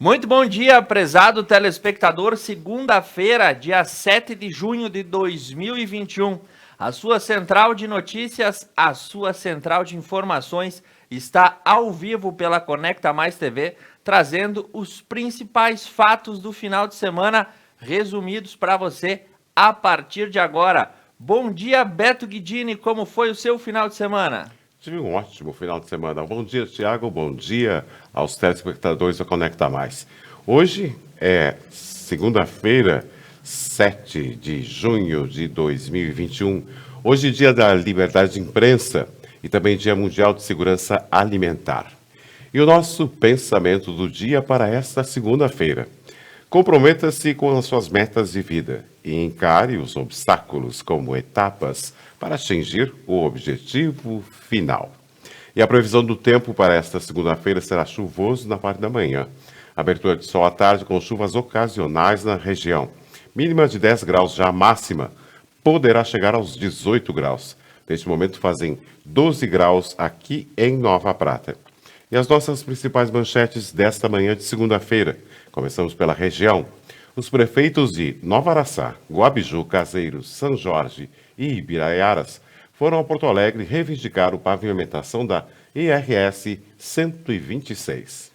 Muito bom dia, prezado telespectador. Segunda-feira, dia 7 de junho de 2021. A sua central de notícias, a sua central de informações está ao vivo pela Conecta Mais TV, trazendo os principais fatos do final de semana resumidos para você a partir de agora. Bom dia, Beto Guidini, como foi o seu final de semana? Tive um ótimo final de semana. Bom dia, Tiago. Bom dia aos telespectadores da Conecta Mais. Hoje é segunda-feira, 7 de junho de 2021. Hoje é dia da liberdade de imprensa e também dia mundial de segurança alimentar. E o nosso pensamento do dia para esta segunda-feira. Comprometa-se com as suas metas de vida e encare os obstáculos como etapas para atingir o objetivo final. E a previsão do tempo para esta segunda-feira será chuvoso na parte da manhã. Abertura de sol à tarde com chuvas ocasionais na região. Mínima de 10 graus, já a máxima poderá chegar aos 18 graus. Neste momento fazem 12 graus aqui em Nova Prata. E as nossas principais manchetes desta manhã de segunda-feira. Começamos pela região. Os prefeitos de Nova Araçá, Guabiju, Caseiros, São Jorge e Ibiraiaras foram a Porto Alegre reivindicar a pavimentação da IRS 126.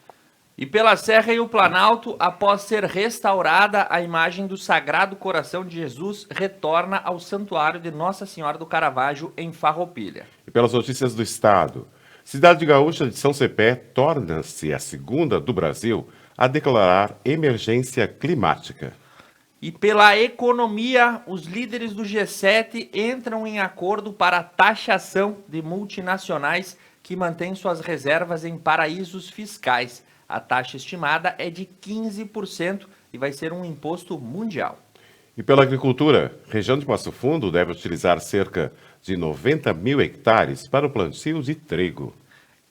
E pela Serra e o Planalto, após ser restaurada, a imagem do Sagrado Coração de Jesus retorna ao Santuário de Nossa Senhora do Caravaggio, em Farroupilha. E pelas notícias do Estado, Cidade Gaúcha de São Cepé torna-se a segunda do Brasil a declarar emergência climática. E pela economia, os líderes do G7 entram em acordo para a taxação de multinacionais que mantêm suas reservas em paraísos fiscais. A taxa estimada é de 15% e vai ser um imposto mundial. E pela agricultura, região de Passo Fundo deve utilizar cerca de 90 mil hectares para o plantio de trigo.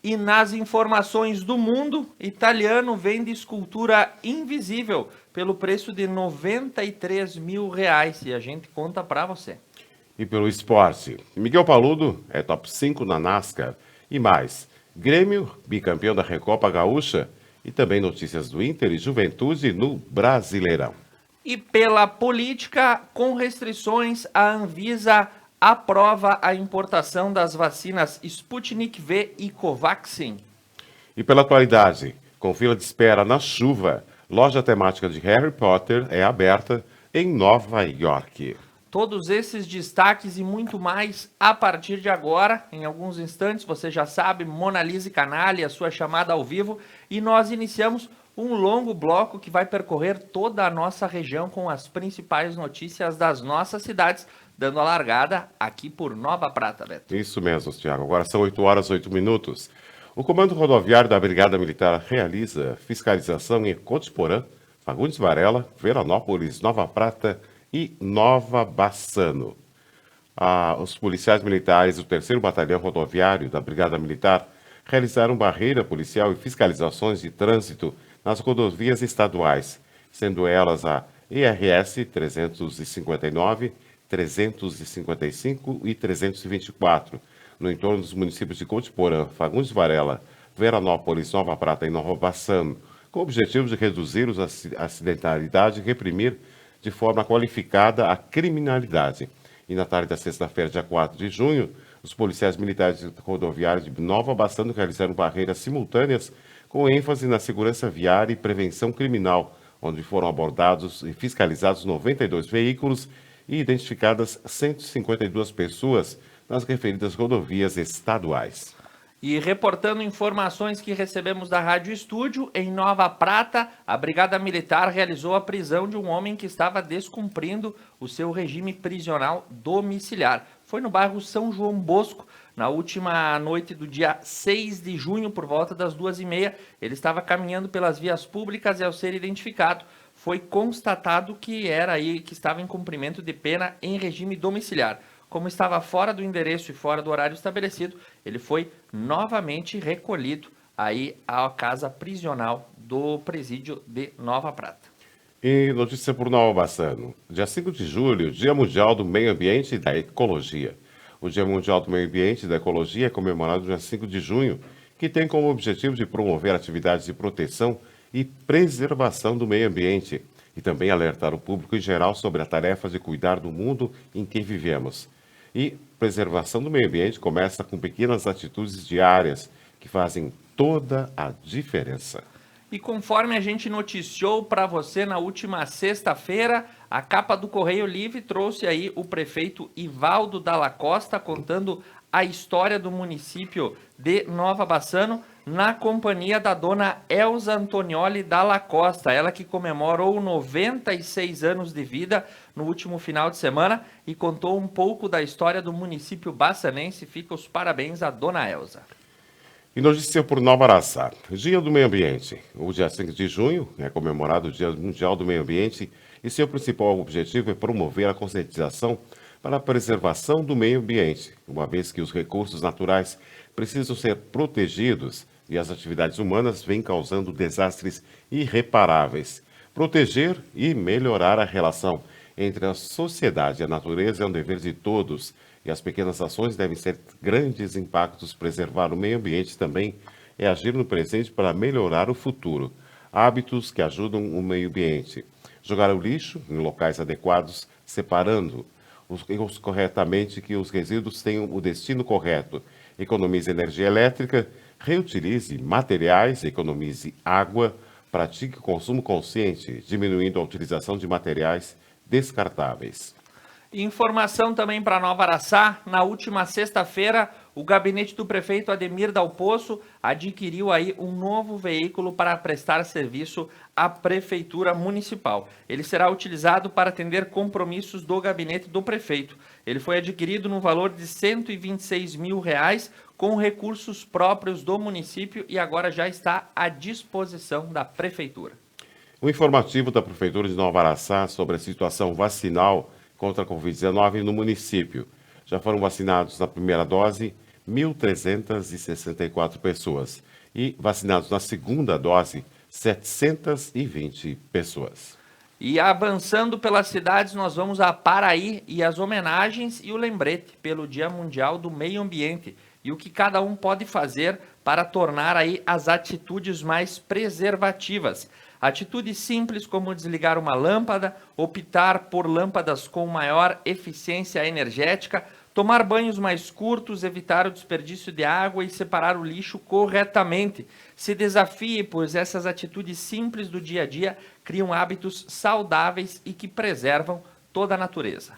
E nas informações do mundo, italiano vende escultura invisível pelo preço de R$93 mil. E a gente conta para você. E pelo esporte, Miguel Paludo é top 5 na NASCAR. E mais, Grêmio, bicampeão da Recopa Gaúcha. E também notícias do Inter e Juventude no Brasileirão. E pela política, com restrições, a Anvisa aprova a importação das vacinas Sputnik V e Covaxin. E pela atualidade, com fila de espera na chuva, loja temática de Harry Potter é aberta em Nova York. Todos esses destaques e muito mais a partir de agora. Em alguns instantes, você já sabe, Mona Lisa Canalha, a sua chamada ao vivo. E nós iniciamos um longo bloco que vai percorrer toda a nossa região com as principais notícias das nossas cidades, dando a largada aqui por Nova Prata, Beto. Isso mesmo, Tiago. Agora são 8 horas, 8 minutos. O Comando Rodoviário da Brigada Militar realiza fiscalização em Cotiporã, Fagundes Varela, Veranópolis, Nova Prata e Nova Bassano. Os policiais militares do 3º Batalhão Rodoviário da Brigada Militar realizaram barreira policial e fiscalizações de trânsito nas rodovias estaduais, sendo elas a IRS 359, 355 e 324, no entorno dos municípios de Cotiporã, Fagundes Varela, Veranópolis, Nova Prata e Nova Bassano, com o objetivo de reduzir a acidentalidade e reprimir de forma qualificada a criminalidade. E na tarde da sexta-feira, dia 4 de junho, os policiais militares rodoviários de Nova Bassano realizaram barreiras simultâneas com ênfase na segurança viária e prevenção criminal, onde foram abordados e fiscalizados 92 veículos e identificadas 152 pessoas nas referidas rodovias estaduais. E reportando informações que recebemos da Rádio Estúdio, em Nova Prata, a Brigada Militar realizou a prisão de um homem que estava descumprindo o seu regime prisional domiciliar. Foi no bairro São João Bosco, na última noite do dia 6 de junho, por volta das 2h30. Ele estava caminhando pelas vias públicas e, ao ser identificado, foi constatado que estava em cumprimento de pena em regime domiciliar. Como estava fora do endereço e fora do horário estabelecido, ele foi novamente recolhido aí à casa prisional do presídio de Nova Prata. E notícia por Nova Bassano. Dia 5 de julho, Dia Mundial do Meio Ambiente e da Ecologia. O Dia Mundial do Meio Ambiente e da Ecologia é comemorado no dia 5 de junho, que tem como objetivo de promover atividades de proteção e preservação do meio ambiente, e também alertar o público em geral sobre a tarefa de cuidar do mundo em que vivemos. E preservação do meio ambiente começa com pequenas atitudes diárias que fazem toda a diferença. E conforme a gente noticiou para você na última sexta-feira, a capa do Correio Livre trouxe aí o prefeito Ivaldo Dalla Costa contando a história do município de Nova Bassano na companhia da dona Elza Antonioli Dalla Costa, ela que comemorou 96 anos de vida no último final de semana e contou um pouco da história do município bassanense. Fica os parabéns à dona Elza. E notícia por Nova Araçá, Dia do Meio Ambiente. O dia 5 de junho é comemorado o Dia Mundial do Meio Ambiente e seu principal objetivo é promover a conscientização para a preservação do meio ambiente, uma vez que os recursos naturais precisam ser protegidos e as atividades humanas vêm causando desastres irreparáveis. Proteger e melhorar a relação entre a sociedade e a natureza é um dever de todos, e as pequenas ações devem ser grandes impactos. Preservar o meio ambiente também é agir no presente para melhorar o futuro. Hábitos que ajudam o meio ambiente. Jogar o lixo em locais adequados, separando-os corretamente, que os resíduos tenham o destino correto. Economize energia elétrica, reutilize materiais, economize água, pratique consumo consciente, diminuindo a utilização de materiais descartáveis. Informação também para Nova Araçá, na última sexta-feira, o gabinete do prefeito Ademir Dal Poço adquiriu aí um novo veículo para prestar serviço à prefeitura municipal. Ele será utilizado para atender compromissos do gabinete do prefeito. Ele foi adquirido no valor de R$ 126 mil com recursos próprios do município e agora já está à disposição da prefeitura. O informativo da Prefeitura de Nova Araçá sobre a situação vacinal contra a Covid-19 no município. Já foram vacinados na primeira dose 1.364 pessoas e vacinados na segunda dose 720 pessoas. E avançando pelas cidades, nós vamos a Paraí e as homenagens e o lembrete pelo Dia Mundial do Meio Ambiente e o que cada um pode fazer para tornar aí as atitudes mais preservativas. Atitudes simples como desligar uma lâmpada, optar por lâmpadas com maior eficiência energética, tomar banhos mais curtos, evitar o desperdício de água e separar o lixo corretamente. Se desafie, pois essas atitudes simples do dia a dia criam hábitos saudáveis e que preservam toda a natureza.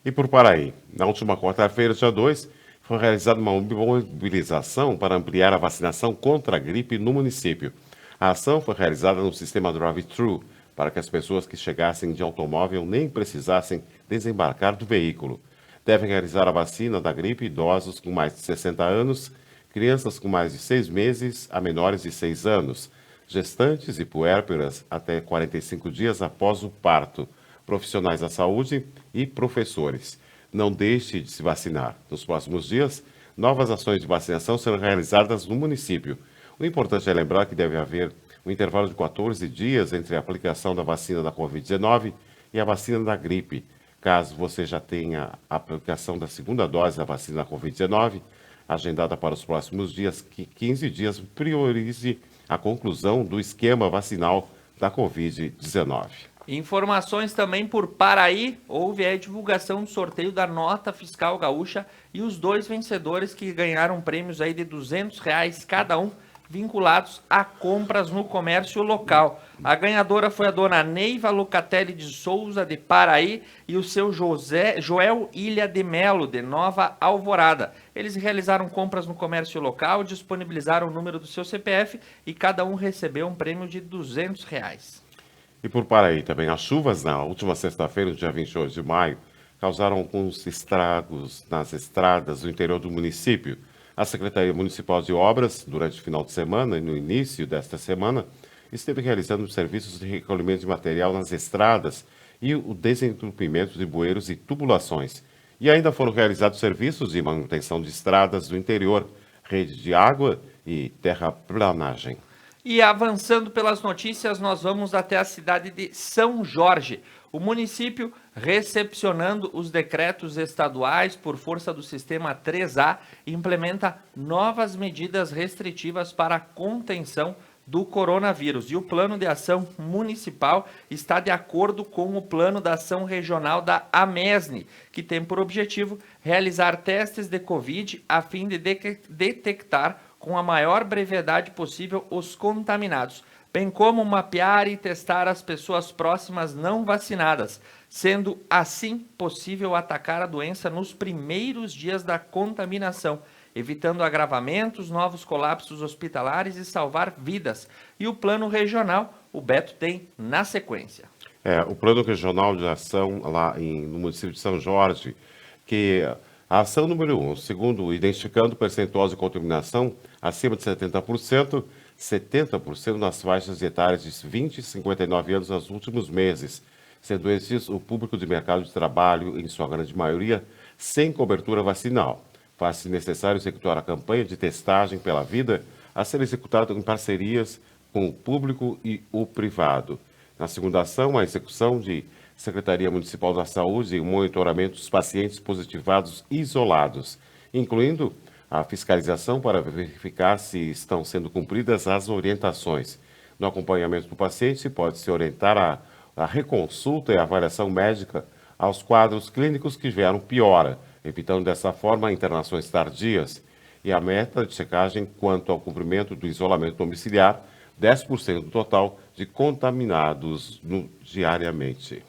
E por Paraí, na última quarta-feira, dia 2, foi realizada uma mobilização para ampliar a vacinação contra a gripe no município. A ação foi realizada no sistema drive-thru, para que as pessoas que chegassem de automóvel nem precisassem desembarcar do veículo. Devem realizar a vacina da gripe idosos com mais de 60 anos, crianças com mais de 6 meses a menores de 6 anos, gestantes e puérperas até 45 dias após o parto, profissionais da saúde e professores. Não deixe de se vacinar. Nos próximos dias, novas ações de vacinação serão realizadas no município. O importante é lembrar que deve haver um intervalo de 14 dias entre a aplicação da vacina da Covid-19 e a vacina da gripe. Caso você já tenha a aplicação da segunda dose da vacina da Covid-19, agendada para os próximos dias, 15 dias, priorize a conclusão do esquema vacinal da Covid-19. Informações também por Paraí, houve a divulgação do sorteio da nota fiscal gaúcha e os 2 vencedores que ganharam prêmios aí de R$200 cada um, vinculados a compras no comércio local. A ganhadora foi a dona Neiva Locatelli de Souza, de Paraí, e o seu Joel Ilha de Melo, de Nova Alvorada. Eles realizaram compras no comércio local, disponibilizaram o número do seu CPF e cada um recebeu um prêmio de R$200. E por Paraí também, as chuvas na última sexta-feira, dia 28 de maio, causaram alguns estragos nas estradas do interior do município. A Secretaria Municipal de Obras, durante o final de semana e no início desta semana, esteve realizando serviços de recolhimento de material nas estradas e o desentupimento de bueiros e tubulações. E ainda foram realizados serviços de manutenção de estradas do interior, rede de água e terraplanagem. E avançando pelas notícias, nós vamos até a cidade de São Jorge. O município, recepcionando os decretos estaduais por força do sistema 3A, implementa novas medidas restritivas para a contenção do coronavírus. E o plano de ação municipal está de acordo com o plano da ação regional da AMESNE, que tem por objetivo realizar testes de Covid a fim de detectar com a maior brevidade possível os contaminados, bem como mapear e testar as pessoas próximas não vacinadas, sendo assim possível atacar a doença nos primeiros dias da contaminação, evitando agravamentos, novos colapsos hospitalares e salvar vidas. E o plano regional, o Beto tem na sequência. O plano regional de ação lá no município de São Jorge, que a ação número 1, segundo, identificando percentuais de contaminação acima de 70%, 70% nas faixas etárias de 20 e 59 anos nos últimos meses, sendo esses o público de mercado de trabalho, em sua grande maioria, sem cobertura vacinal. Faz-se necessário executar a campanha de testagem pela vida a ser executada em parcerias com o público e o privado. Na segunda ação, a execução de Secretaria Municipal da Saúde e o monitoramento dos pacientes positivados isolados, incluindo a fiscalização para verificar se estão sendo cumpridas as orientações. No acompanhamento do paciente, pode-se orientar a reconsulta e avaliação médica aos quadros clínicos que vieram piora, evitando dessa forma internações tardias. E a meta de checagem quanto ao cumprimento do isolamento domiciliar, 10% do total de contaminados diariamente.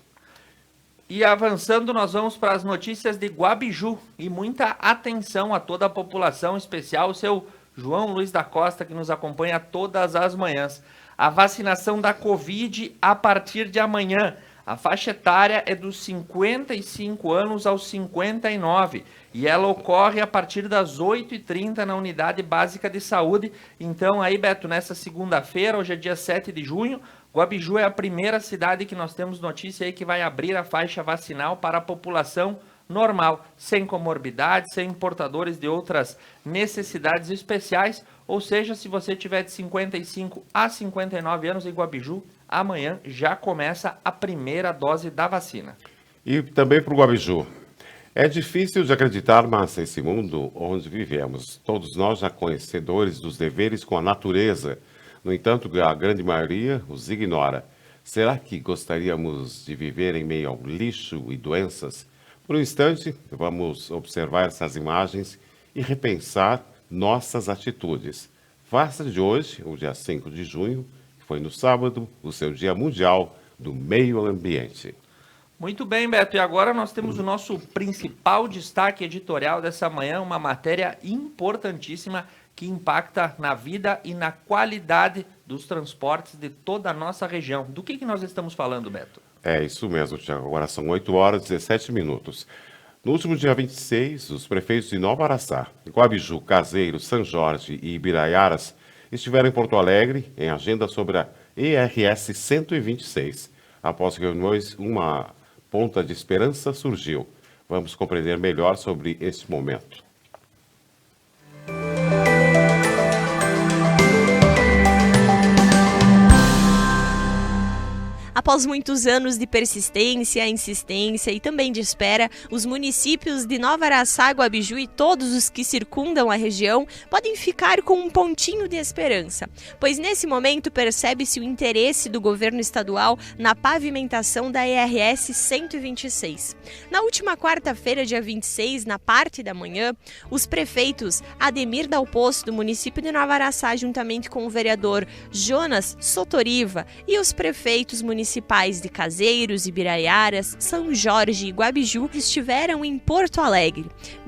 E avançando, nós vamos para as notícias de Guabiju. E muita atenção a toda a população, em especial o seu João Luiz da Costa, que nos acompanha todas as manhãs. A vacinação da Covid a partir de amanhã. A faixa etária é dos 55 anos aos 59 e ela ocorre a partir das 8h30 na Unidade Básica de Saúde. Então aí, Beto, nessa segunda-feira, hoje é dia 7 de junho, Guabiju é a primeira cidade que nós temos notícia aí que vai abrir a faixa vacinal para a população normal, sem comorbidades, sem portadores de outras necessidades especiais. Ou seja, se você tiver de 55 a 59 anos em Guabiju, amanhã já começa a primeira dose da vacina. E também para o Guabiju. É difícil de acreditar, mas esse mundo onde vivemos, todos nós já conhecedores dos deveres com a natureza. No entanto, a grande maioria os ignora. Será que gostaríamos de viver em meio ao lixo e doenças? Por um instante, vamos observar essas imagens e repensar nossas atitudes. Faça de hoje, o dia 5 de junho, que foi no sábado, o seu Dia Mundial do Meio Ambiente. Muito bem, Beto. E agora nós temos o nosso principal destaque editorial dessa manhã, uma matéria importantíssima que impacta na vida e na qualidade dos transportes de toda a nossa região. Do que nós estamos falando, Beto? É isso mesmo, Tiago. Agora são 8h17. No último dia 26, os prefeitos de Nova Araçá, Guabiju, Caseiro, São Jorge e Ibiraiaras estiveram em Porto Alegre em agenda sobre a ERS 126. Após reuniões, uma ponta de esperança surgiu. Vamos compreender melhor sobre esse momento. Após muitos anos de persistência, insistência e também de espera, os municípios de Nova Araçá, Guabiju e todos os que circundam a região podem ficar com um pontinho de esperança, pois nesse momento percebe-se o interesse do governo estadual na pavimentação da ERS 126. Na última quarta-feira, dia 26, na parte da manhã, os prefeitos Ademir Dalpozo, do município de Nova Araçá, juntamente com o vereador Jonas Sotoriva e os prefeitos municipais de Caseiros, Ibiraiaras, São Jorge e Guabiju estiveram em Porto Alegre.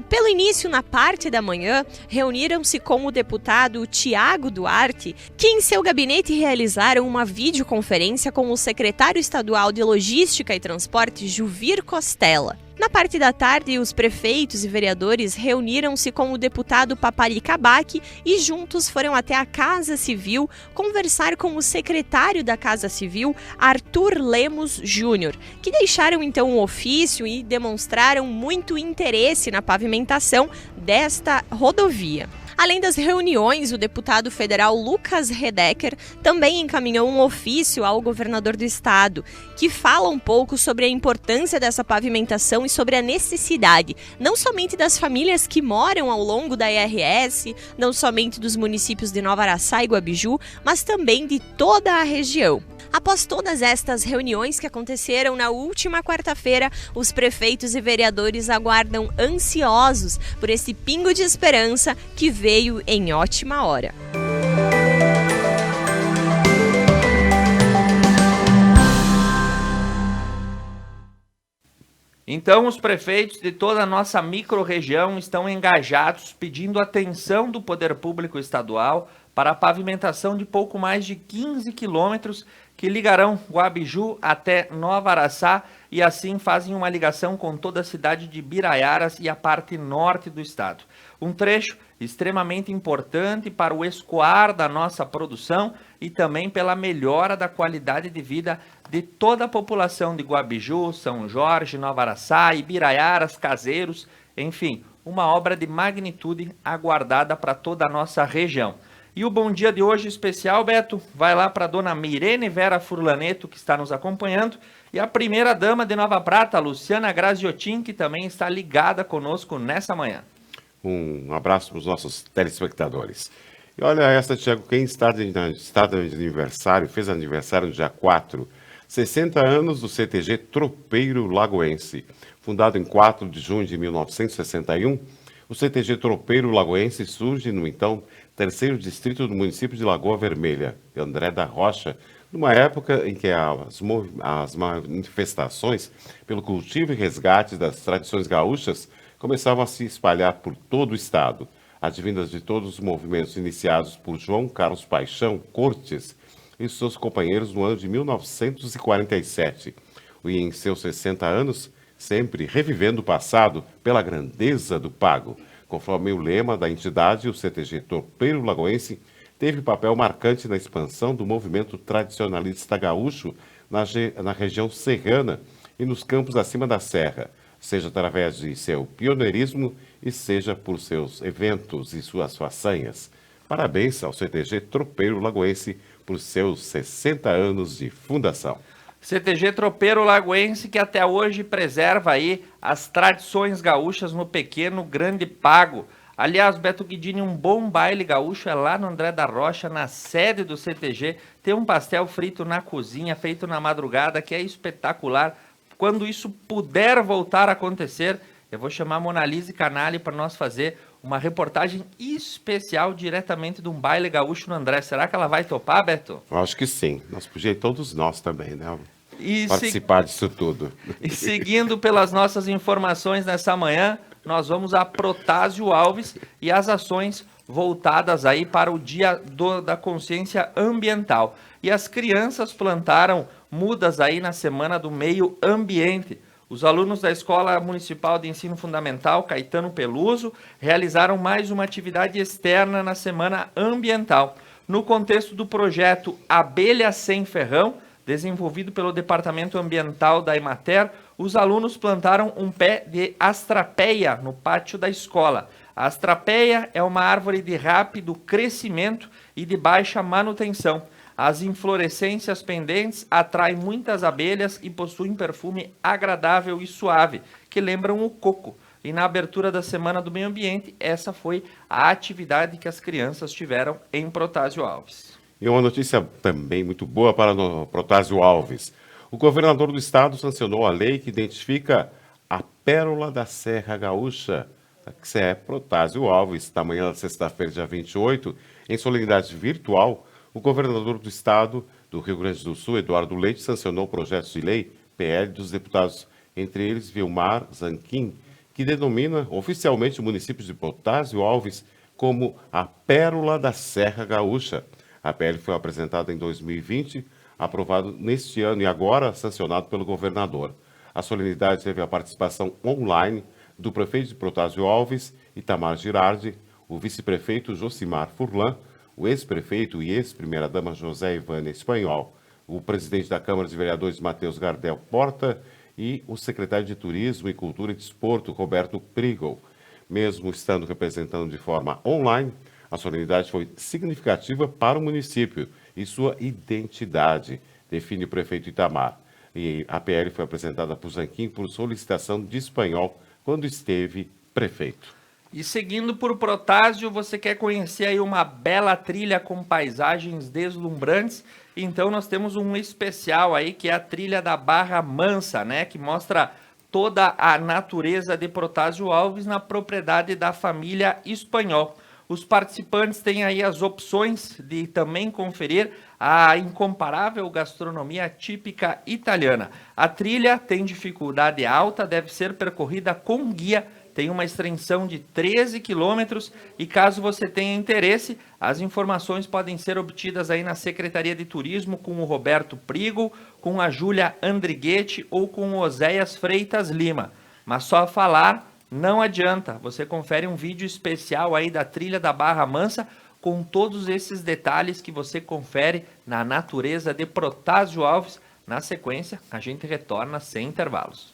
Pelo início, na parte da manhã, reuniram-se com o deputado Tiago Duarte, que em seu gabinete realizaram uma videoconferência com o secretário estadual de Logística e Transporte, Juvir Costela. Na parte da tarde, os prefeitos e vereadores reuniram-se com o deputado Papali Kabak e juntos foram até a Casa Civil conversar com o secretário da Casa Civil, Arthur Lemos Júnior, que deixaram então um ofício e demonstraram muito interesse na pavimentação desta rodovia. Além das reuniões, o deputado federal Lucas Redeker também encaminhou um ofício ao governador do estado, que fala um pouco sobre a importância dessa pavimentação e sobre a necessidade, não somente das famílias que moram ao longo da IRS, não somente dos municípios de Nova Araçá e Guabiju, mas também de toda a região. Após todas estas reuniões que aconteceram na última quarta-feira, os prefeitos e vereadores aguardam ansiosos por esse pingo de esperança que veio em ótima hora. Então, os prefeitos de toda a nossa microrregião estão engajados pedindo atenção do poder público estadual para a pavimentação de pouco mais de 15 quilômetros que ligarão Guabiju até Nova Araçá e assim fazem uma ligação com toda a cidade de Biraiaras e a parte norte do estado. Um trecho extremamente importante para o escoar da nossa produção e também pela melhora da qualidade de vida de toda a população de Guabiju, São Jorge, Nova Araçá, Ibiraiaras, Caseiros, enfim, uma obra de magnitude aguardada para toda a nossa região. E o bom dia de hoje especial, Beto, vai lá para a dona Mirene Vera Furlaneto, que está nos acompanhando, e a primeira-dama de Nova Prata, Luciana Graziotin, que também está ligada conosco nessa manhã. Um abraço para os nossos telespectadores. E olha essa, Tiago, quem está de aniversário, fez aniversário no dia 4, 60 anos do CTG Tropeiro Lagoense. Fundado em 4 de junho de 1961, o CTG Tropeiro Lagoense surge no então terceiro distrito do município de Lagoa Vermelha, de André da Rocha, numa época em que as manifestações pelo cultivo e resgate das tradições gaúchas começavam a se espalhar por todo o estado, advindas de todos os movimentos iniciados por João Carlos Paixão Cortes e seus companheiros no ano de 1947. E em seus 60 anos, sempre revivendo o passado pela grandeza do pago. Conforme o lema da entidade, o CTG Tropeiro Lagoense teve papel marcante na expansão do movimento tradicionalista gaúcho na região serrana e nos campos acima da serra, seja através de seu pioneirismo e seja por seus eventos e suas façanhas. Parabéns ao CTG Tropeiro Lagoense por seus 60 anos de fundação. CTG Tropeiro Lagoense, que até hoje preserva aí as tradições gaúchas no pequeno grande pago. Aliás, Beto Guidini, um bom baile gaúcho é lá no André da Rocha, na sede do CTG. Tem um pastel frito na cozinha, feito na madrugada, que é espetacular. Quando isso puder voltar a acontecer, eu vou chamar a Monalise Canali para nós fazer uma reportagem especial diretamente de um baile gaúcho no André. Será que ela vai topar, Beto? Eu acho que sim. Nós podíamos todos nós também, né? E participar disso tudo. E seguindo pelas nossas informações nessa manhã, nós vamos a Protásio Alves e as ações voltadas aí para o Dia da Consciência Ambiental. E as crianças plantaram mudas aí na Semana do Meio Ambiente. Os alunos da Escola Municipal de Ensino Fundamental Caetano Peluso realizaram mais uma atividade externa na Semana Ambiental. No contexto do projeto Abelha Sem Ferrão, desenvolvido pelo Departamento Ambiental da Emater, os alunos plantaram um pé de astrapeia no pátio da escola. A astrapeia é uma árvore de rápido crescimento e de baixa manutenção. As inflorescências pendentes atraem muitas abelhas e possuem perfume agradável e suave, que lembram o coco. E na abertura da Semana do Meio Ambiente, essa foi a atividade que as crianças tiveram em Protásio Alves. E uma notícia também muito boa para o Protásio Alves. O governador do estado sancionou a lei que identifica a pérola da Serra Gaúcha, que é Protásio Alves. Na manhã da sexta-feira, dia 28, em solenidade virtual, o governador do estado do Rio Grande do Sul, Eduardo Leite, sancionou projetos de lei, PL, dos deputados, entre eles Vilmar Zanquim, que denomina oficialmente o município de Protásio Alves como a pérola da Serra Gaúcha. A PL foi apresentada em 2020, aprovado neste ano e agora sancionado pelo governador. A solenidade teve a participação online do prefeito de Protásio Alves, Itamar Girardi, o vice-prefeito Josimar Furlan, o ex-prefeito e ex-primeira-dama José Ivânia Espanhol, o presidente da Câmara de Vereadores Matheus Gardel Porta e o secretário de Turismo e Cultura e Desporto Roberto Prigol. Mesmo estando representando de forma online, A solenidade foi significativa para o município e sua identidade, define o prefeito Itamar. E a PL foi apresentada por Zanquim por solicitação de Espanhol quando esteve prefeito. E seguindo por Protásio, você quer conhecer aí uma bela trilha com paisagens deslumbrantes? Então nós temos um especial aí que é a trilha da Barra Mansa, né? Que mostra toda a natureza de Protásio Alves na propriedade da família Espanhol. Os participantes têm aí as opções de também conferir a incomparável gastronomia típica italiana. A trilha tem dificuldade alta, deve ser percorrida com guia, tem uma extensão de 13 quilômetros e caso você tenha interesse, as informações podem ser obtidas aí na Secretaria de Turismo com o Roberto Prigo, com a Júlia Andriguetti ou com o Oséias Freitas Lima. Mas só falar não adianta, você confere um vídeo especial aí da trilha da Barra Mansa com todos esses detalhes que você confere na natureza de Protásio Alves. Na sequência, a gente retorna sem intervalos.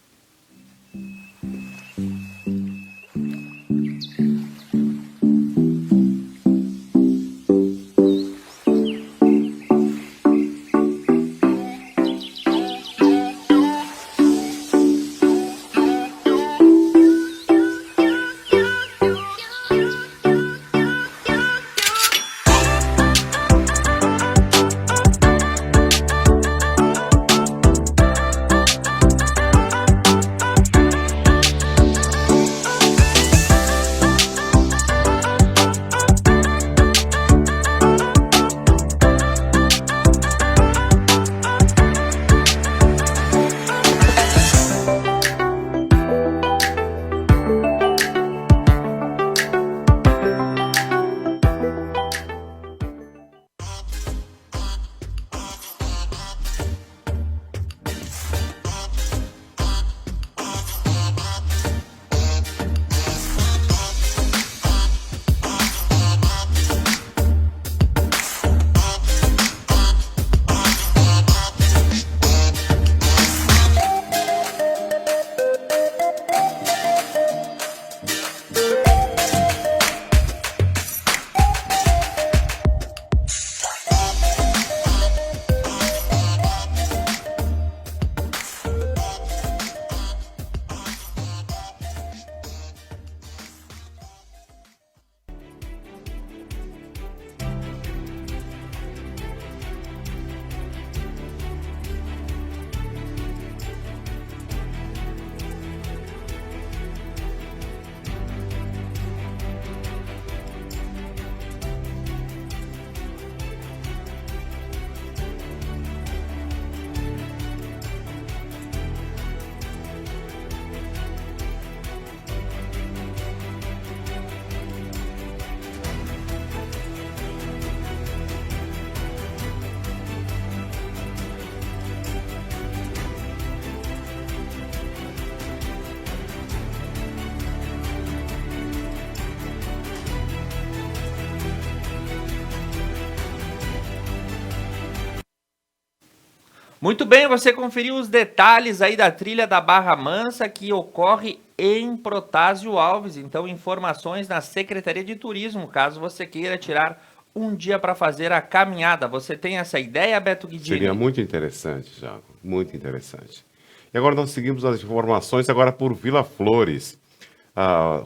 Muito bem, você conferiu os detalhes aí da trilha da Barra Mansa que ocorre em Protásio Alves. Então, informações na Secretaria de Turismo, caso você queira tirar um dia para fazer a caminhada. Você tem essa ideia, Beto Guidini? Seria muito interessante, Thiago, muito interessante. E agora nós seguimos as informações agora por Vila Flores.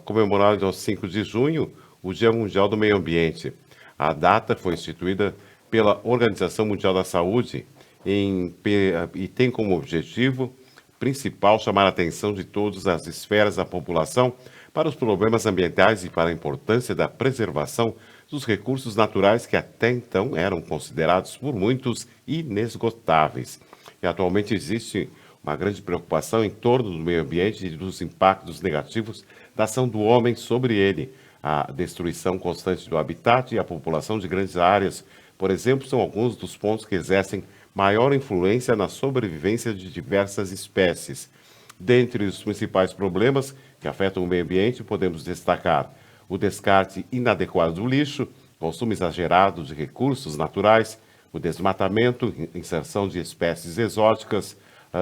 Comemorado aos 5 de junho, o Dia Mundial do Meio Ambiente. A data foi instituída pela Organização Mundial da Saúde e tem como objetivo principal chamar a atenção de todas as esferas da população para os problemas ambientais e para a importância da preservação dos recursos naturais que até então eram considerados por muitos inesgotáveis. E atualmente existe uma grande preocupação em torno do meio ambiente e dos impactos negativos da ação do homem sobre ele. A destruição constante do habitat e a população de grandes áreas, por exemplo, são alguns dos pontos que exercem maior influência na sobrevivência de diversas espécies. Dentre os principais problemas que afetam o meio ambiente, podemos destacar o descarte inadequado do lixo, consumo exagerado de recursos naturais, o desmatamento, inserção de espécies exóticas,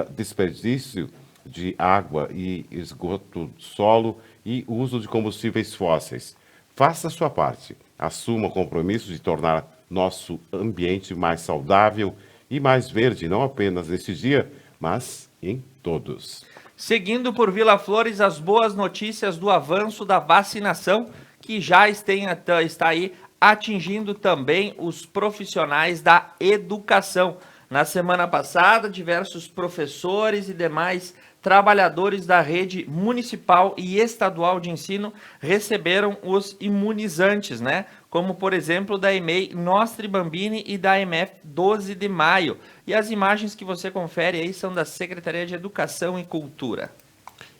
desperdício de água e esgoto do solo e uso de combustíveis fósseis. Faça a sua parte. assuma o compromisso de tornar nosso ambiente mais saudável e mais verde, não apenas neste dia, mas em todos. Seguindo por Vila Flores, as boas notícias do avanço da vacinação, que já está aí atingindo também os profissionais da educação. Na semana passada, diversos professores e demais trabalhadores da rede municipal e estadual de ensino receberam os imunizantes, né? Como, por exemplo, da EMEI Nostri Bambini e da EMF 12 de Maio. E as imagens que você confere aí são da Secretaria de Educação e Cultura.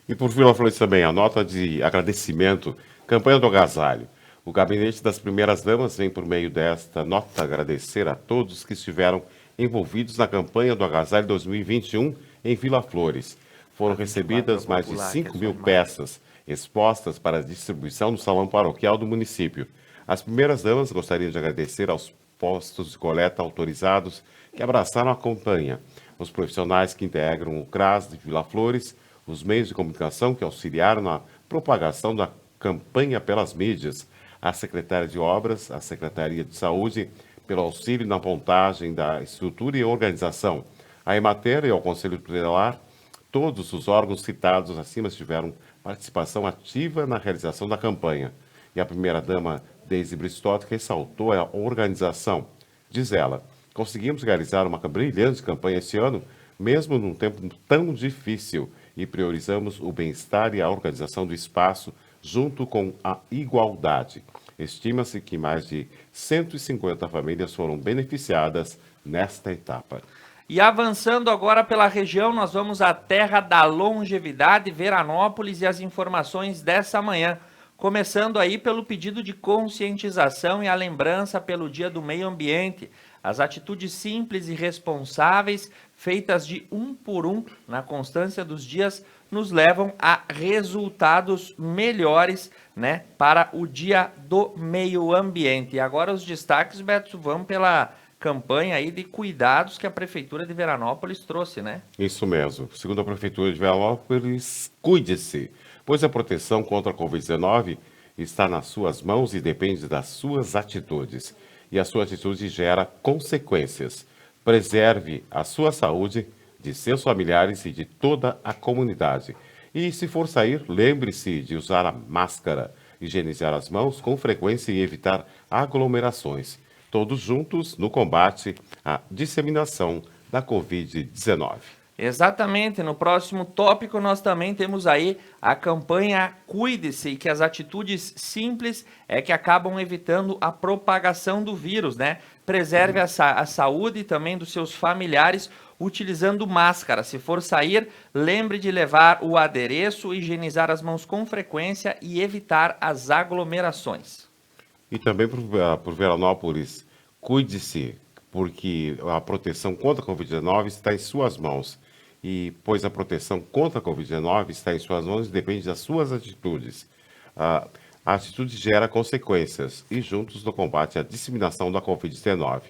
E por Vila Flores também, a nota de agradecimento, campanha do agasalho. O Gabinete das Primeiras Damas vem por meio desta nota agradecer a todos que estiveram envolvidos na campanha do agasalho 2021 em Vila Flores. Foram recebidas mais de 5 mil peças expostas para distribuição no salão paroquial do município. As primeiras damas gostariam de agradecer aos postos de coleta autorizados que abraçaram a campanha, os profissionais que integram o CRAS de Vila Flores, os meios de comunicação que auxiliaram na propagação da campanha pelas mídias, a Secretaria de Obras, a Secretaria de Saúde, pelo auxílio na montagem da estrutura e organização, a Emater e o Conselho Tutelar. Todos os órgãos citados acima tiveram participação ativa na realização da campanha. E a primeira-dama, Deise Bristotti, ressaltou a organização. Diz ela, conseguimos realizar uma brilhante campanha esse ano, mesmo num tempo tão difícil, e priorizamos o bem-estar e a organização do espaço junto com a igualdade. Estima-se que mais de 150 famílias foram beneficiadas nesta etapa. E avançando agora pela região, nós vamos à terra da longevidade, Veranópolis, e as informações dessa manhã. Começando aí pelo pedido de conscientização e a lembrança pelo Dia do Meio Ambiente. As atitudes simples e responsáveis, feitas de um por um na constância dos dias, nos levam a resultados melhores, né, para o Dia do Meio Ambiente. E agora os destaques, Beto, vamos pela campanha aí de cuidados que a Prefeitura de Veranópolis trouxe, né? Isso mesmo. Segundo a Prefeitura de Veranópolis, cuide-se, pois a proteção contra a Covid-19 está nas suas mãos e depende das suas atitudes. E a sua atitude gera consequências. Preserve a sua saúde, de seus familiares e de toda a comunidade. E se for sair, lembre-se de usar a máscara, higienizar as mãos com frequência e evitar aglomerações. Todos juntos no combate à disseminação da Covid-19. Exatamente, no próximo tópico nós também temos aí a campanha Cuide-se, que as atitudes simples é que acabam evitando a propagação do vírus, né? Preserve a saúde também dos seus familiares utilizando máscara. Se for sair, lembre de levar o adereço, higienizar as mãos com frequência e evitar as aglomerações. E também por Veranópolis, cuide-se, porque a proteção contra a Covid-19 está em suas mãos. E pois a proteção contra a Covid-19 está em suas mãos e depende das suas atitudes. A atitude gera consequências e juntos no combate à disseminação da Covid-19.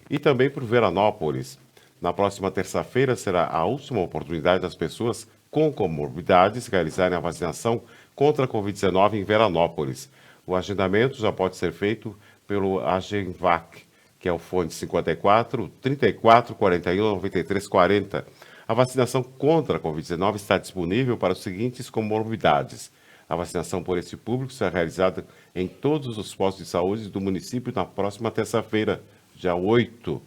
E também por Veranópolis, na próxima terça-feira será a última oportunidade das pessoas com comorbidades realizarem a vacinação contra a Covid-19 em Veranópolis. O agendamento já pode ser feito pelo Agenvac, que é o fone 54 34 41 93 40. A vacinação contra a Covid-19 está disponível para os seguintes comorbidades. A vacinação por esse público será realizada em todos os postos de saúde do município na próxima terça-feira, dia 8,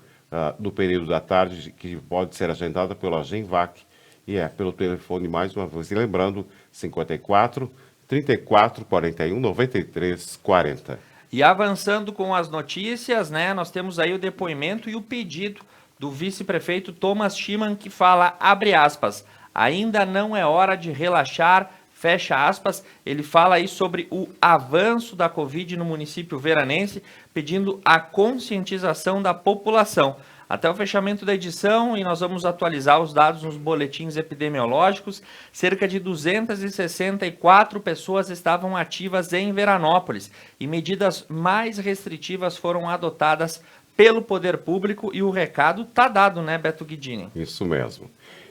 no período da tarde, que pode ser agendada pelo Agenvac, e é pelo telefone, mais uma vez, lembrando, 54 34 41 93 40. E avançando com as notícias, né, nós temos aí o depoimento e o pedido do vice-prefeito Thomas Schimann, que fala, abre aspas, ainda não é hora de relaxar, fecha aspas. Ele fala aí sobre o avanço da Covid no município veranense, pedindo a conscientização da população. Até o fechamento da edição, e nós vamos atualizar os dados nos boletins epidemiológicos, cerca de 264 pessoas estavam ativas em Veranópolis e medidas mais restritivas foram adotadas pelo poder público e o recado está dado, né, Beto Guidini? Isso mesmo.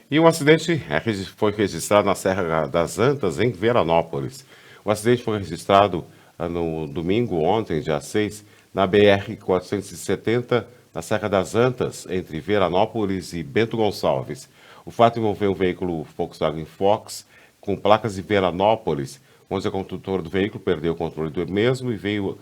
E um acidente foi registrado na Serra das Antas, em Veranópolis. O acidente foi registrado no domingo, ontem, dia 6, na BR-470, na Serra das Antas, entre Veranópolis e Bento Gonçalves. O fato envolveu um veículo Volkswagen Fox com placas de Veranópolis, onde a condutora do veículo perdeu o controle do mesmo e veio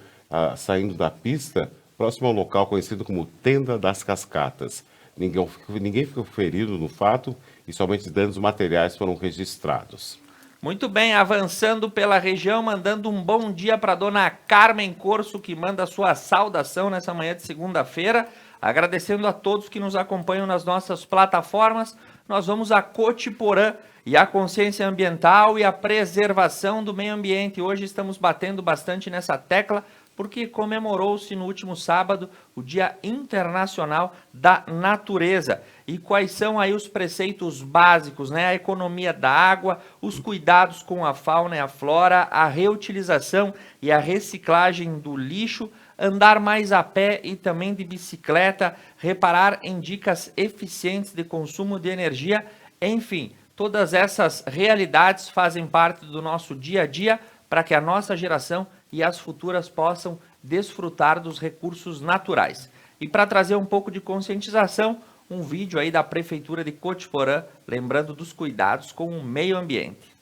saindo da pista próximo ao local conhecido como Tenda das Cascatas. Ninguém ficou ferido no fato e somente danos materiais foram registrados. Muito bem, avançando pela região, mandando um bom dia para a dona Carmen Corso, que manda a sua saudação nessa manhã de segunda-feira. Agradecendo a todos que nos acompanham nas nossas plataformas. Nós vamos a Cotiporã e a consciência ambiental e a preservação do meio ambiente. Hoje estamos batendo bastante nessa tecla, porque comemorou-se no último sábado o Dia Internacional da Natureza. E quais são aí os preceitos básicos, né? A economia da água, os cuidados com a fauna e a flora, a reutilização e a reciclagem do lixo, andar mais a pé e também de bicicleta, reparar em dicas eficientes de consumo de energia, enfim, todas essas realidades fazem parte do nosso dia a dia para que a nossa geração e as futuras possam desfrutar dos recursos naturais. E para trazer um pouco de conscientização, um vídeo aí da Prefeitura de Cotiporã, lembrando dos cuidados com o meio ambiente.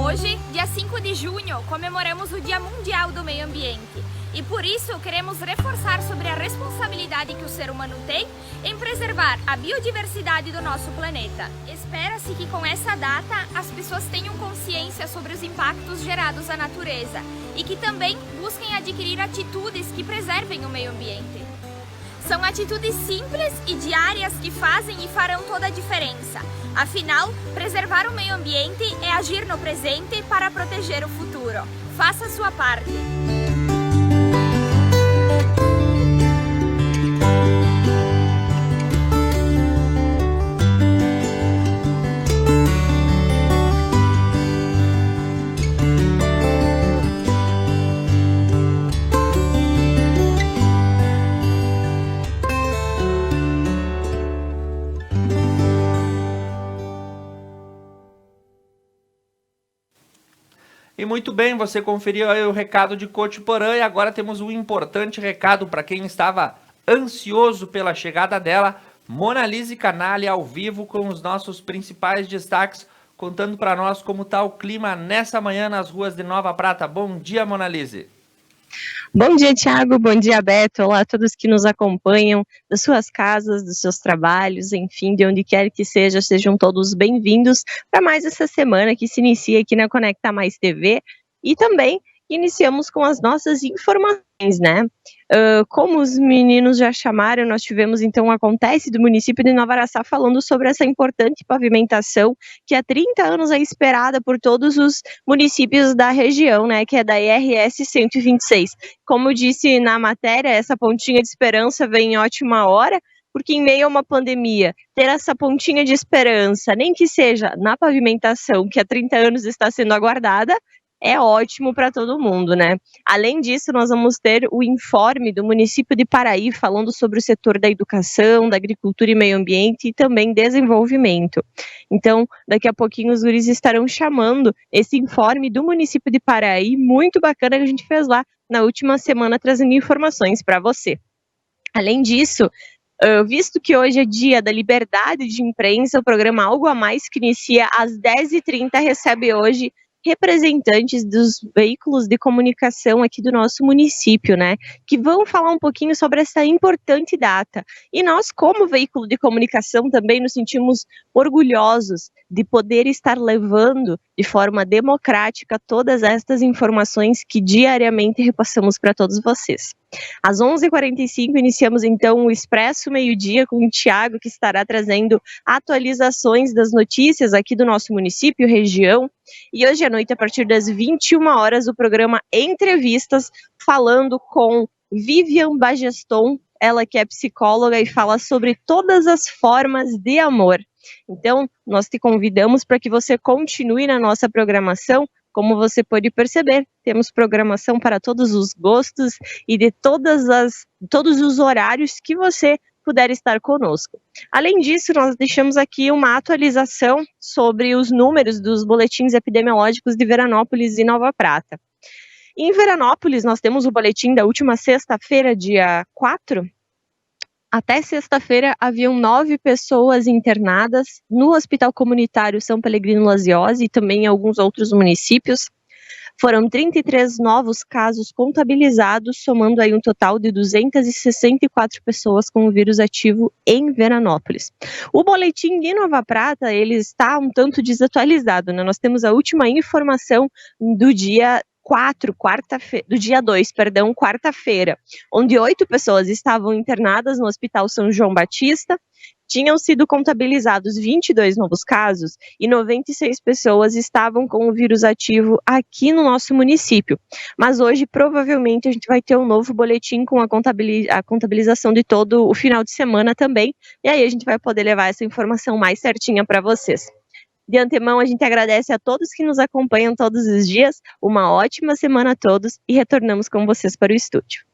Hoje, dia 5 de junho, comemoramos o Dia Mundial do Meio Ambiente. E por isso queremos reforçar sobre a responsabilidade que o ser humano tem em preservar a biodiversidade do nosso planeta. Espera-se que com essa data as pessoas tenham consciência sobre os impactos gerados à natureza e que também busquem adquirir atitudes que preservem o meio ambiente. São atitudes simples e diárias que fazem e farão toda a diferença. Afinal, preservar o meio ambiente é agir no presente para proteger o futuro. Faça a sua parte. E muito bem, você conferiu aí o recado de Cotiporã e agora temos um importante recado para quem estava ansioso pela chegada dela. Monalise Canali ao vivo com os nossos principais destaques, contando para nós como está o clima nessa manhã nas ruas de Nova Prata. Bom dia, Monalise. Bom dia, Thiago. Bom dia, Beto. Olá a todos que nos acompanham das suas casas, dos seus trabalhos, enfim, de onde quer que seja, sejam todos bem-vindos para mais essa semana que se inicia aqui na Conecta Mais TV e também iniciamos com as nossas informações, né? Como os meninos já chamaram, nós tivemos então o Acontece do município de Nova Araçá falando sobre essa importante pavimentação que há 30 anos é esperada por todos os municípios da região, né? Que é da IRS 126. Como eu disse na matéria, essa pontinha de esperança vem em ótima hora, porque em meio a uma pandemia, ter essa pontinha de esperança, nem que seja na pavimentação que há 30 anos está sendo aguardada, é ótimo para todo mundo, né? Além disso, nós vamos ter o informe do município de Paraí falando sobre o setor da educação, da agricultura e meio ambiente e também desenvolvimento. Então, daqui a pouquinho os guris estarão chamando esse informe do município de Paraí, muito bacana que a gente fez lá na última semana, trazendo informações para você. Além disso, visto que hoje é dia da liberdade de imprensa, o programa Algo a Mais, que inicia às 10h30, recebe hoje representantes dos veículos de comunicação aqui do nosso município, né, que vão falar um pouquinho sobre essa importante data. E nós, como veículo de comunicação, também nos sentimos orgulhosos de poder estar levando de forma democrática todas estas informações que diariamente repassamos para todos vocês. Às 11h45 iniciamos então o Expresso Meio-Dia com o Thiago, que estará trazendo atualizações das notícias aqui do nosso município, região. E hoje à noite, a partir das 21 horas, o programa Entrevistas, falando com Vivian Bageston, ela que é psicóloga e fala sobre todas as formas de amor. Então, nós te convidamos para que você continue na nossa programação, Como você pode perceber, temos programação para todos os gostos e de todos os horários que você puder estar conosco. Além disso, nós deixamos aqui uma atualização sobre os números dos boletins epidemiológicos de Veranópolis e Nova Prata. Em Veranópolis, nós temos o boletim da última sexta-feira, dia 4. Até sexta-feira, haviam 9 pessoas internadas no Hospital Comunitário São Pelegrino Laziose e também em alguns outros municípios. Foram 33 novos casos contabilizados, somando aí um total de 264 pessoas com o vírus ativo em Veranópolis. O boletim de Nova Prata, ele está um tanto desatualizado, né? Nós temos a última informação do dia 2, quarta-feira, onde 8 pessoas estavam internadas no Hospital São João Batista. Tinham sido contabilizados 22 novos casos e 96 pessoas estavam com o vírus ativo aqui no nosso município. Mas hoje, provavelmente, a gente vai ter um novo boletim com a contabilização de todo o final de semana também. E aí a gente vai poder levar essa informação mais certinha para vocês. De antemão, a gente agradece a todos que nos acompanham todos os dias. Uma ótima semana a todos e retornamos com vocês para o estúdio.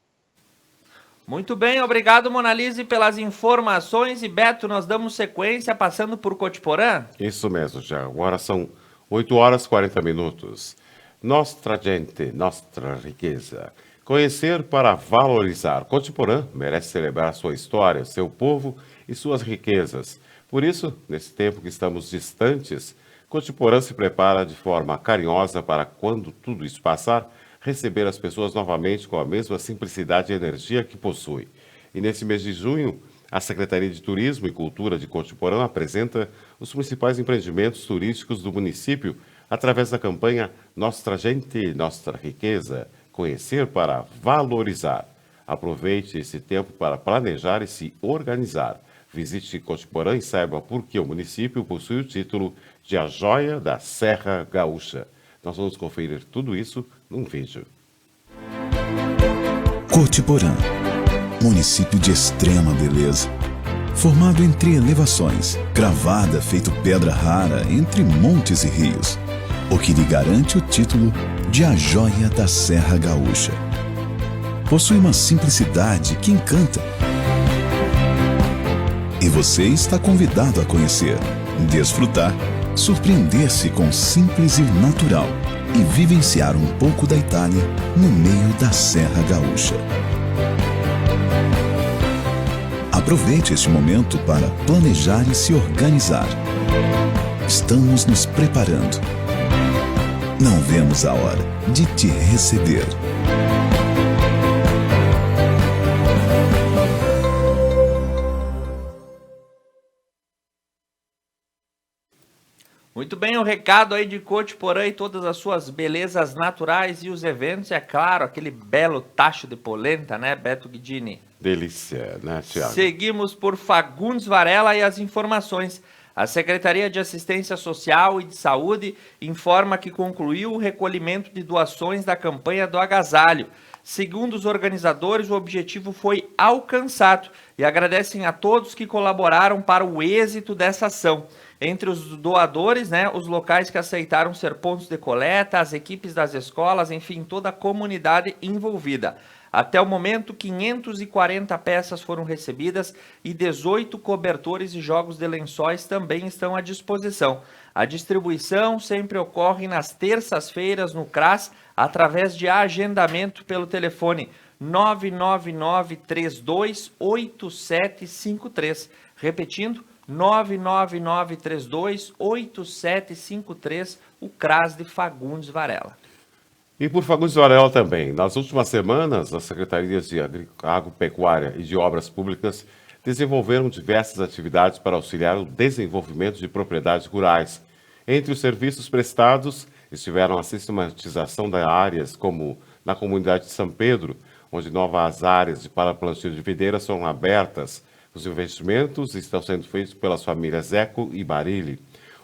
Muito bem, obrigado, Monalise, pelas informações. E Beto, nós damos sequência passando por Cotiporã? Isso mesmo, já. Agora são 8 horas e 40 minutos. Nostra gente, nossa riqueza. Conhecer para valorizar. Cotiporã merece celebrar sua história, seu povo e suas riquezas. Por isso, nesse tempo que estamos distantes, Cotiporã se prepara de forma carinhosa para, quando tudo isso passar, receber as pessoas novamente com a mesma simplicidade e energia que possui. E nesse mês de junho, a Secretaria de Turismo e Cultura de Cotiporã apresenta os principais empreendimentos turísticos do município através da campanha Nostra Gente, Nossa Riqueza, conhecer para valorizar. Aproveite esse tempo para planejar e se organizar. Visite Cotiporã e saiba por que o município possui o título de A Joia da Serra Gaúcha. Nós vamos conferir tudo isso num vídeo. Cotiporã, município de extrema beleza. Formado entre elevações, cravada feito pedra rara entre montes e rios. O que lhe garante o título de A Joia da Serra Gaúcha. Possui uma simplicidade que encanta. E você está convidado a conhecer, desfrutar, surpreender-se com simples e natural e vivenciar um pouco da Itália no meio da Serra Gaúcha. Aproveite este momento para planejar e se organizar. Estamos nos preparando. Não vemos a hora de te receber. Muito bem, o recado aí de Cotiporã e todas as suas belezas naturais e os eventos, é claro, aquele belo tacho de polenta, né, Beto Guidini? Delícia, né, Thiago? Seguimos por Fagundes Varela e as informações. A Secretaria de Assistência Social e de Saúde informa que concluiu o recolhimento de doações da campanha do agasalho. Segundo os organizadores, o objetivo foi alcançado e agradecem a todos que colaboraram para o êxito dessa ação. Entre os doadores, né, os locais que aceitaram ser pontos de coleta, as equipes das escolas, enfim, toda a comunidade envolvida. Até o momento, 540 peças foram recebidas e 18 cobertores e jogos de lençóis também estão à disposição. A distribuição sempre ocorre nas terças-feiras no CRAS, através de agendamento pelo telefone 999328753. Repetindo, 999328753, o CRAS de Fagundes Varela. E por Fagundes Varela também, nas últimas semanas, as Secretarias de Agropecuária e de Obras Públicas desenvolveram diversas atividades para auxiliar o desenvolvimento de propriedades rurais. Entre os serviços prestados estiveram a sistematização de áreas, como na comunidade de São Pedro, onde novas áreas para plantio de videiras são abertas. Os investimentos estão sendo feitos pelas famílias Eco e Barilli.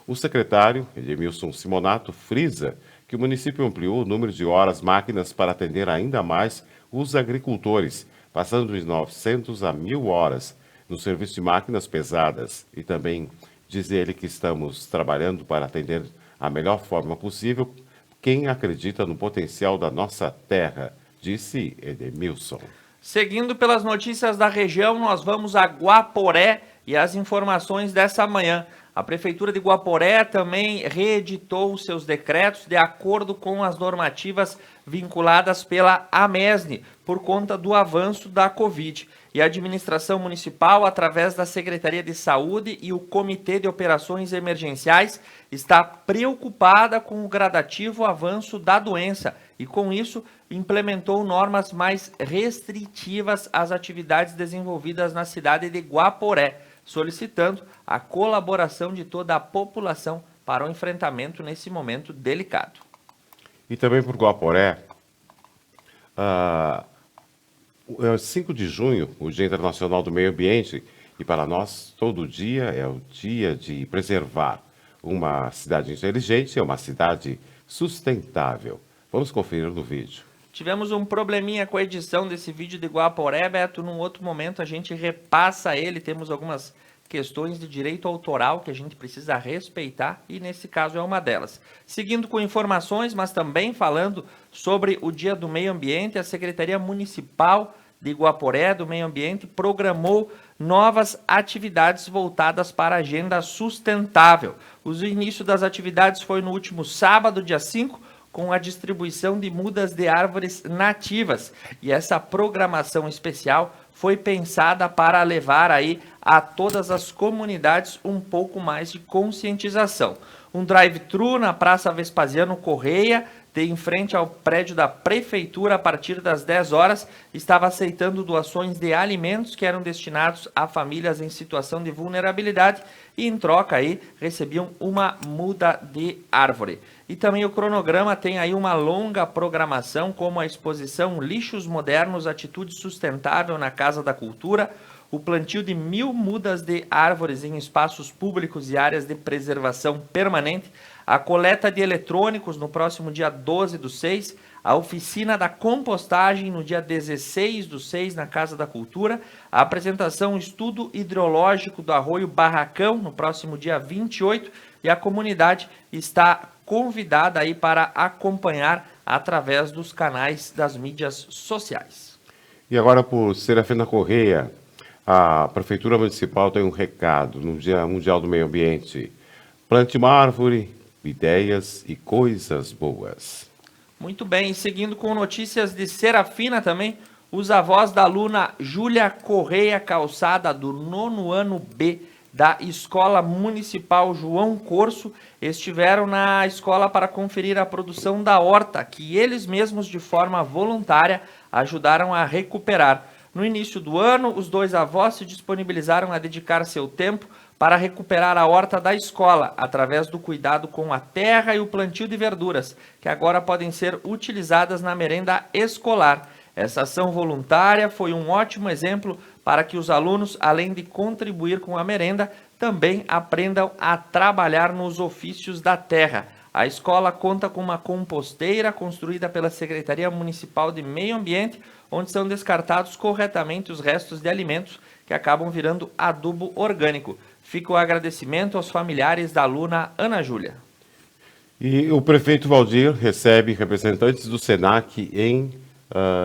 O secretário, Edmilson Simonato, frisa que o município ampliou o número de horas máquinas para atender ainda mais os agricultores, passando de 900 a 1.000 horas no serviço de máquinas pesadas. E também diz ele que estamos trabalhando para atender a melhor forma possível quem acredita no potencial da nossa terra, disse Edemilson. Seguindo pelas notícias da região, nós vamos a Guaporé e as informações dessa manhã. A Prefeitura de Guaporé também reeditou seus decretos de acordo com as normativas vinculadas pela AMESNE, por conta do avanço da Covid. E a administração municipal, através da Secretaria de Saúde e o Comitê de Operações Emergenciais, está preocupada com o gradativo avanço da doença e, com isso, implementou normas mais restritivas às atividades desenvolvidas na cidade de Guaporé, solicitando a colaboração de toda a população para o enfrentamento nesse momento delicado. E também por Guaporé, 5 de junho, o Dia Internacional do Meio Ambiente, e para nós todo dia é o dia de preservar uma cidade inteligente, uma cidade sustentável. Vamos conferir no vídeo. Tivemos um probleminha com a edição desse vídeo de Guaporé, Beto. Num outro momento a gente repassa ele, temos algumas questões de direito autoral que a gente precisa respeitar e nesse caso é uma delas. Seguindo com informações, mas também falando sobre o Dia do Meio Ambiente, a Secretaria Municipal de Guaporé do Meio Ambiente programou novas atividades voltadas para a agenda sustentável. O início das atividades foi no último sábado, dia 5, com a distribuição de mudas de árvores nativas. E essa programação especial foi pensada para levar aí a todas as comunidades um pouco mais de conscientização. Um drive-thru na Praça Vespasiano Correia, em frente ao prédio da Prefeitura, a partir das 10 horas, estava aceitando doações de alimentos que eram destinados a famílias em situação de vulnerabilidade e, em troca, aí, recebiam uma muda de árvore. E também o cronograma tem aí uma longa programação, como a exposição Lixos Modernos, Atitude Sustentável na Casa da Cultura, o plantio de 1.000 mudas de árvores em espaços públicos e áreas de preservação permanente, a coleta de eletrônicos no próximo dia 12/6, a oficina da compostagem no dia 16/6 na Casa da Cultura, a apresentação Estudo Hidrológico do Arroio Barracão no próximo dia 28 e a comunidade está convidada aí para acompanhar através dos canais das mídias sociais. E agora por Serafina Correia, a Prefeitura Municipal tem um recado no Dia Mundial do Meio Ambiente. Plante uma árvore, ideias e coisas boas. Muito bem, e seguindo com notícias de Serafina também, os avós da aluna Júlia Correia Calçada, do 9º ano B, da Escola Municipal João Corso, estiveram na escola para conferir a produção da horta, que eles mesmos, de forma voluntária, ajudaram a recuperar. No início do ano, os dois avós se disponibilizaram a dedicar seu tempo para recuperar a horta da escola, através do cuidado com a terra e o plantio de verduras, que agora podem ser utilizadas na merenda escolar. Essa ação voluntária foi um ótimo exemplo para que os alunos, além de contribuir com a merenda, também aprendam a trabalhar nos ofícios da terra. A escola conta com uma composteira construída pela Secretaria Municipal de Meio Ambiente, onde são descartados corretamente os restos de alimentos que acabam virando adubo orgânico. Fica o agradecimento aos familiares da aluna Ana Júlia. E o prefeito Valdir recebe representantes do SENAC em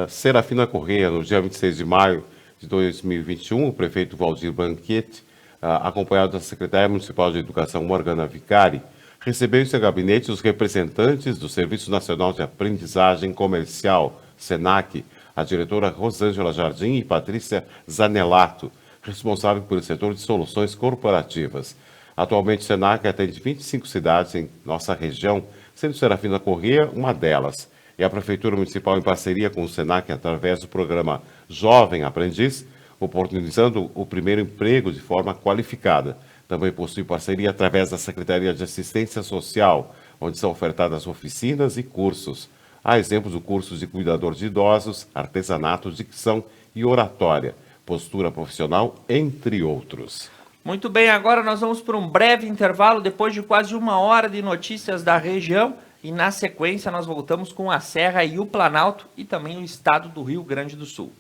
Serafina Correia, no dia 26 de maio de 2021. O prefeito Valdir Banquete, acompanhado da secretária municipal de Educação, Morgana Vicari, recebeu em seu gabinete os representantes do Serviço Nacional de Aprendizagem Comercial, SENAC, a diretora Rosângela Jardim e Patrícia Zanelato, responsável pelo setor de soluções corporativas. Atualmente, o SENAC atende 25 cidades em nossa região, sendo Serafina Correia uma delas. E a Prefeitura Municipal, em parceria com o SENAC, através do programa Jovem Aprendiz, oportunizando o primeiro emprego de forma qualificada. Também possui parceria através da Secretaria de Assistência Social, onde são ofertadas oficinas e cursos. Há exemplos do curso de cuidador de idosos, artesanato, dicção e oratória, postura profissional, entre outros. Muito bem, agora nós vamos para um breve intervalo, depois de quase 1 hora de notícias da região, e na sequência nós voltamos com a Serra e o Planalto e também o estado do Rio Grande do Sul.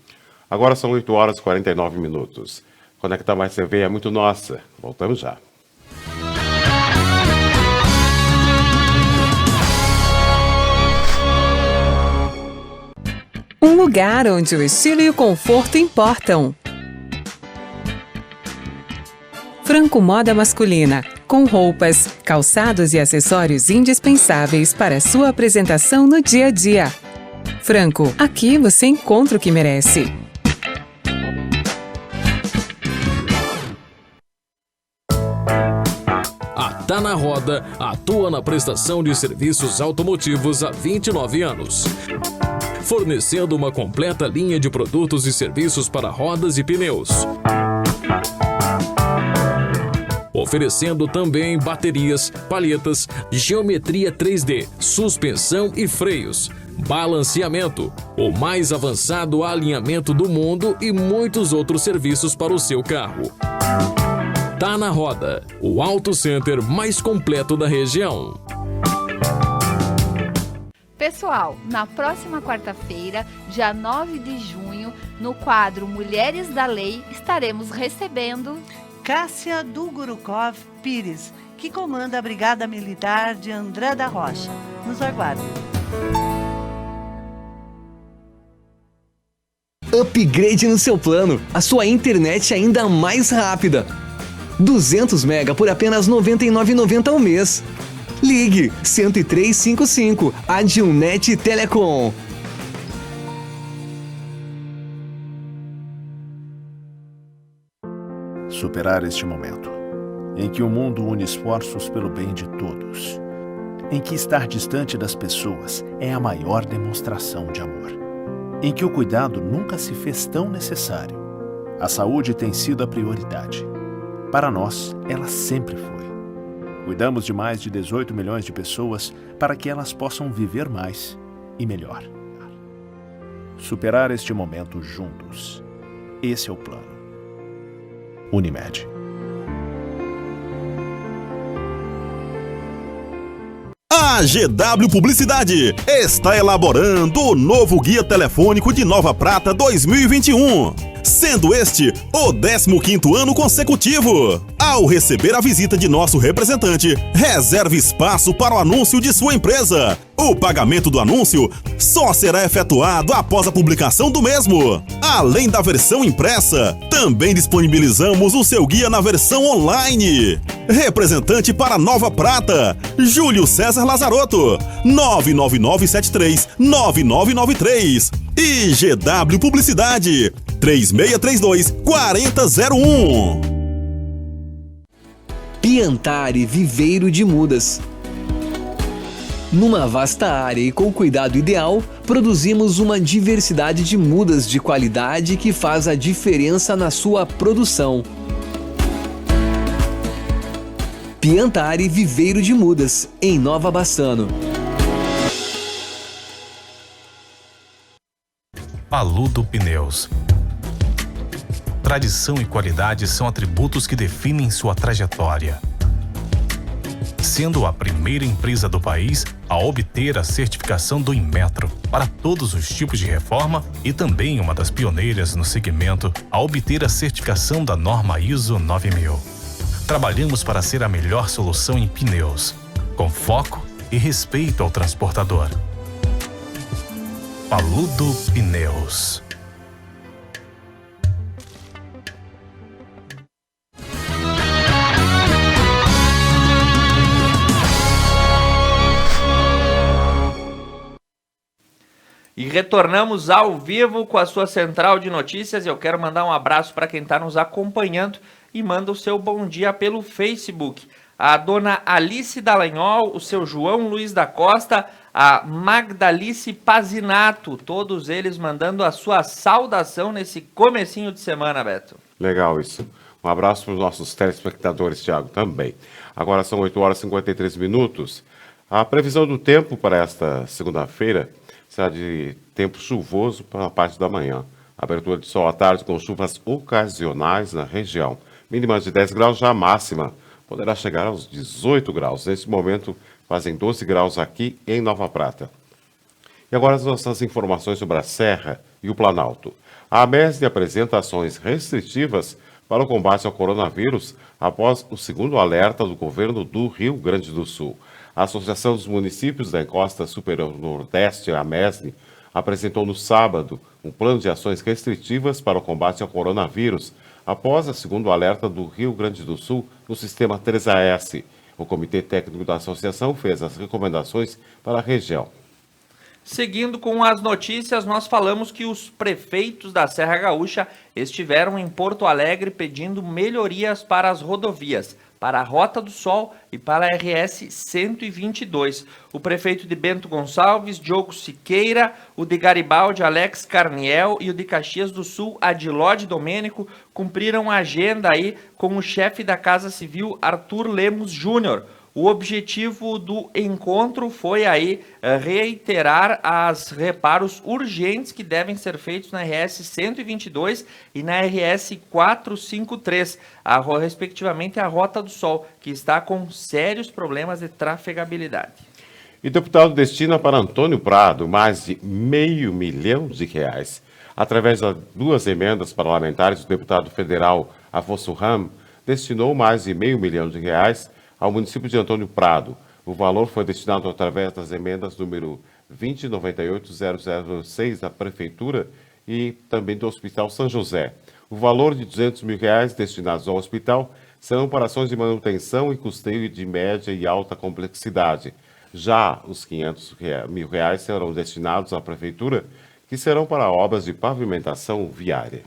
Agora são 8 horas e 49 minutos. Conecta Mais TV é muito nossa. Voltamos já. Um lugar onde o estilo e o conforto importam. Franco Moda Masculina, com roupas, calçados e acessórios indispensáveis para sua apresentação no dia a dia. Franco, aqui você encontra o que merece. A Tá Na Roda atua na prestação de serviços automotivos há 29 anos, fornecendo uma completa linha de produtos e serviços para rodas e pneus. Oferecendo também baterias, palhetas, geometria 3D, suspensão e freios, balanceamento, o mais avançado alinhamento do mundo e muitos outros serviços para o seu carro. Tá Na Roda, o auto center mais completo da região. Pessoal, na próxima quarta-feira, dia 9 de junho, no quadro Mulheres da Lei, estaremos recebendo Cássia Dugurukov Pires, que comanda a Brigada Militar de André da Rocha. Nos aguardem. Upgrade no seu plano, a sua internet ainda mais rápida. 200 mega por apenas R$ 99,90 ao mês. Ligue 10355, Adilnet Telecom. Superar este momento, em que o mundo une esforços pelo bem de todos, em que estar distante das pessoas é a maior demonstração de amor, em que o cuidado nunca se fez tão necessário. A saúde tem sido a prioridade. Para nós, ela sempre foi. Cuidamos de mais de 18 milhões de pessoas para que elas possam viver mais e melhor. Superar este momento juntos. Esse é o plano. Unimed. A GW Publicidade está elaborando o novo Guia Telefônico de Nova Prata 2021, sendo este o 15º ano consecutivo. Ao receber a visita de nosso representante, reserve espaço para o anúncio de sua empresa. O pagamento do anúncio só será efetuado após a publicação do mesmo. Além da versão impressa, também disponibilizamos o seu guia na versão online. Representante para Nova Prata, Júlio César Lazarotto, 99973-9993. E GW Publicidade, 3632-4001. Piantari Viveiro de Mudas. Numa vasta área e com cuidado ideal, produzimos uma diversidade de mudas de qualidade que faz a diferença na sua produção. Piantari Viveiro de Mudas, em Nova Bassano. Paludo Pneus. Tradição e qualidade são atributos que definem sua trajetória. Sendo a primeira empresa do país a obter a certificação do Inmetro para todos os tipos de reforma e também uma das pioneiras no segmento a obter a certificação da norma ISO 9000. Trabalhamos para ser a melhor solução em pneus, com foco e respeito ao transportador. Paludo Pneus. E retornamos ao vivo com a sua central de notícias. Eu quero mandar um abraço para quem está nos acompanhando e manda o seu bom dia pelo Facebook. A dona Alice Dallagnol, o seu João Luiz da Costa, a Magdalice Pazinato, todos eles mandando a sua saudação nesse comecinho de semana, Beto. Legal isso. Um abraço para os nossos telespectadores, Thiago, também. Agora são 8 horas e 53 minutos. A previsão do tempo para esta segunda-feira será de tempo chuvoso para a parte da manhã. Abertura de sol à tarde com chuvas ocasionais na região. Mínimas de 10 graus, já a máxima poderá chegar aos 18 graus. Neste momento fazem 12 graus aqui em Nova Prata. E agora as nossas informações sobre a Serra e o Planalto. A AMESD apresenta ações restritivas para o combate ao coronavírus após o segundo alerta do governo do Rio Grande do Sul. A Associação dos Municípios da Encosta Superior Nordeste, a AMESD, apresentou no sábado um plano de ações restritivas para o combate ao coronavírus, após a segundo alerta do Rio Grande do Sul no sistema 3AS. O Comitê Técnico da Associação fez as recomendações para a região. Seguindo com as notícias, nós falamos que os prefeitos da Serra Gaúcha estiveram em Porto Alegre pedindo melhorias para as rodovias, para a Rota do Sol e para a RS 122. O prefeito de Bento Gonçalves, Diogo Siqueira, o de Garibaldi, Alex Carniel, e o de Caxias do Sul, Adilode Domênico, cumpriram a agenda aí com o chefe da Casa Civil, Arthur Lemos Júnior. O objetivo do encontro foi aí reiterar os reparos urgentes que devem ser feitos na RS 122 e na RS 453, respectivamente a Rota do Sol, que está com sérios problemas de trafegabilidade. E o deputado destina para Antônio Prado mais de R$ 500 mil. Através de 2 emendas parlamentares, o deputado federal Afonso Ram destinou mais de R$ 500 mil ao município de Antônio Prado. O valor foi destinado através das emendas número 2098006 da Prefeitura e também do Hospital São José. O valor de R$ 200 mil destinados ao hospital serão para ações de manutenção e custeio de média e alta complexidade. Já os R$ 500 mil serão destinados à Prefeitura, que serão para obras de pavimentação viária.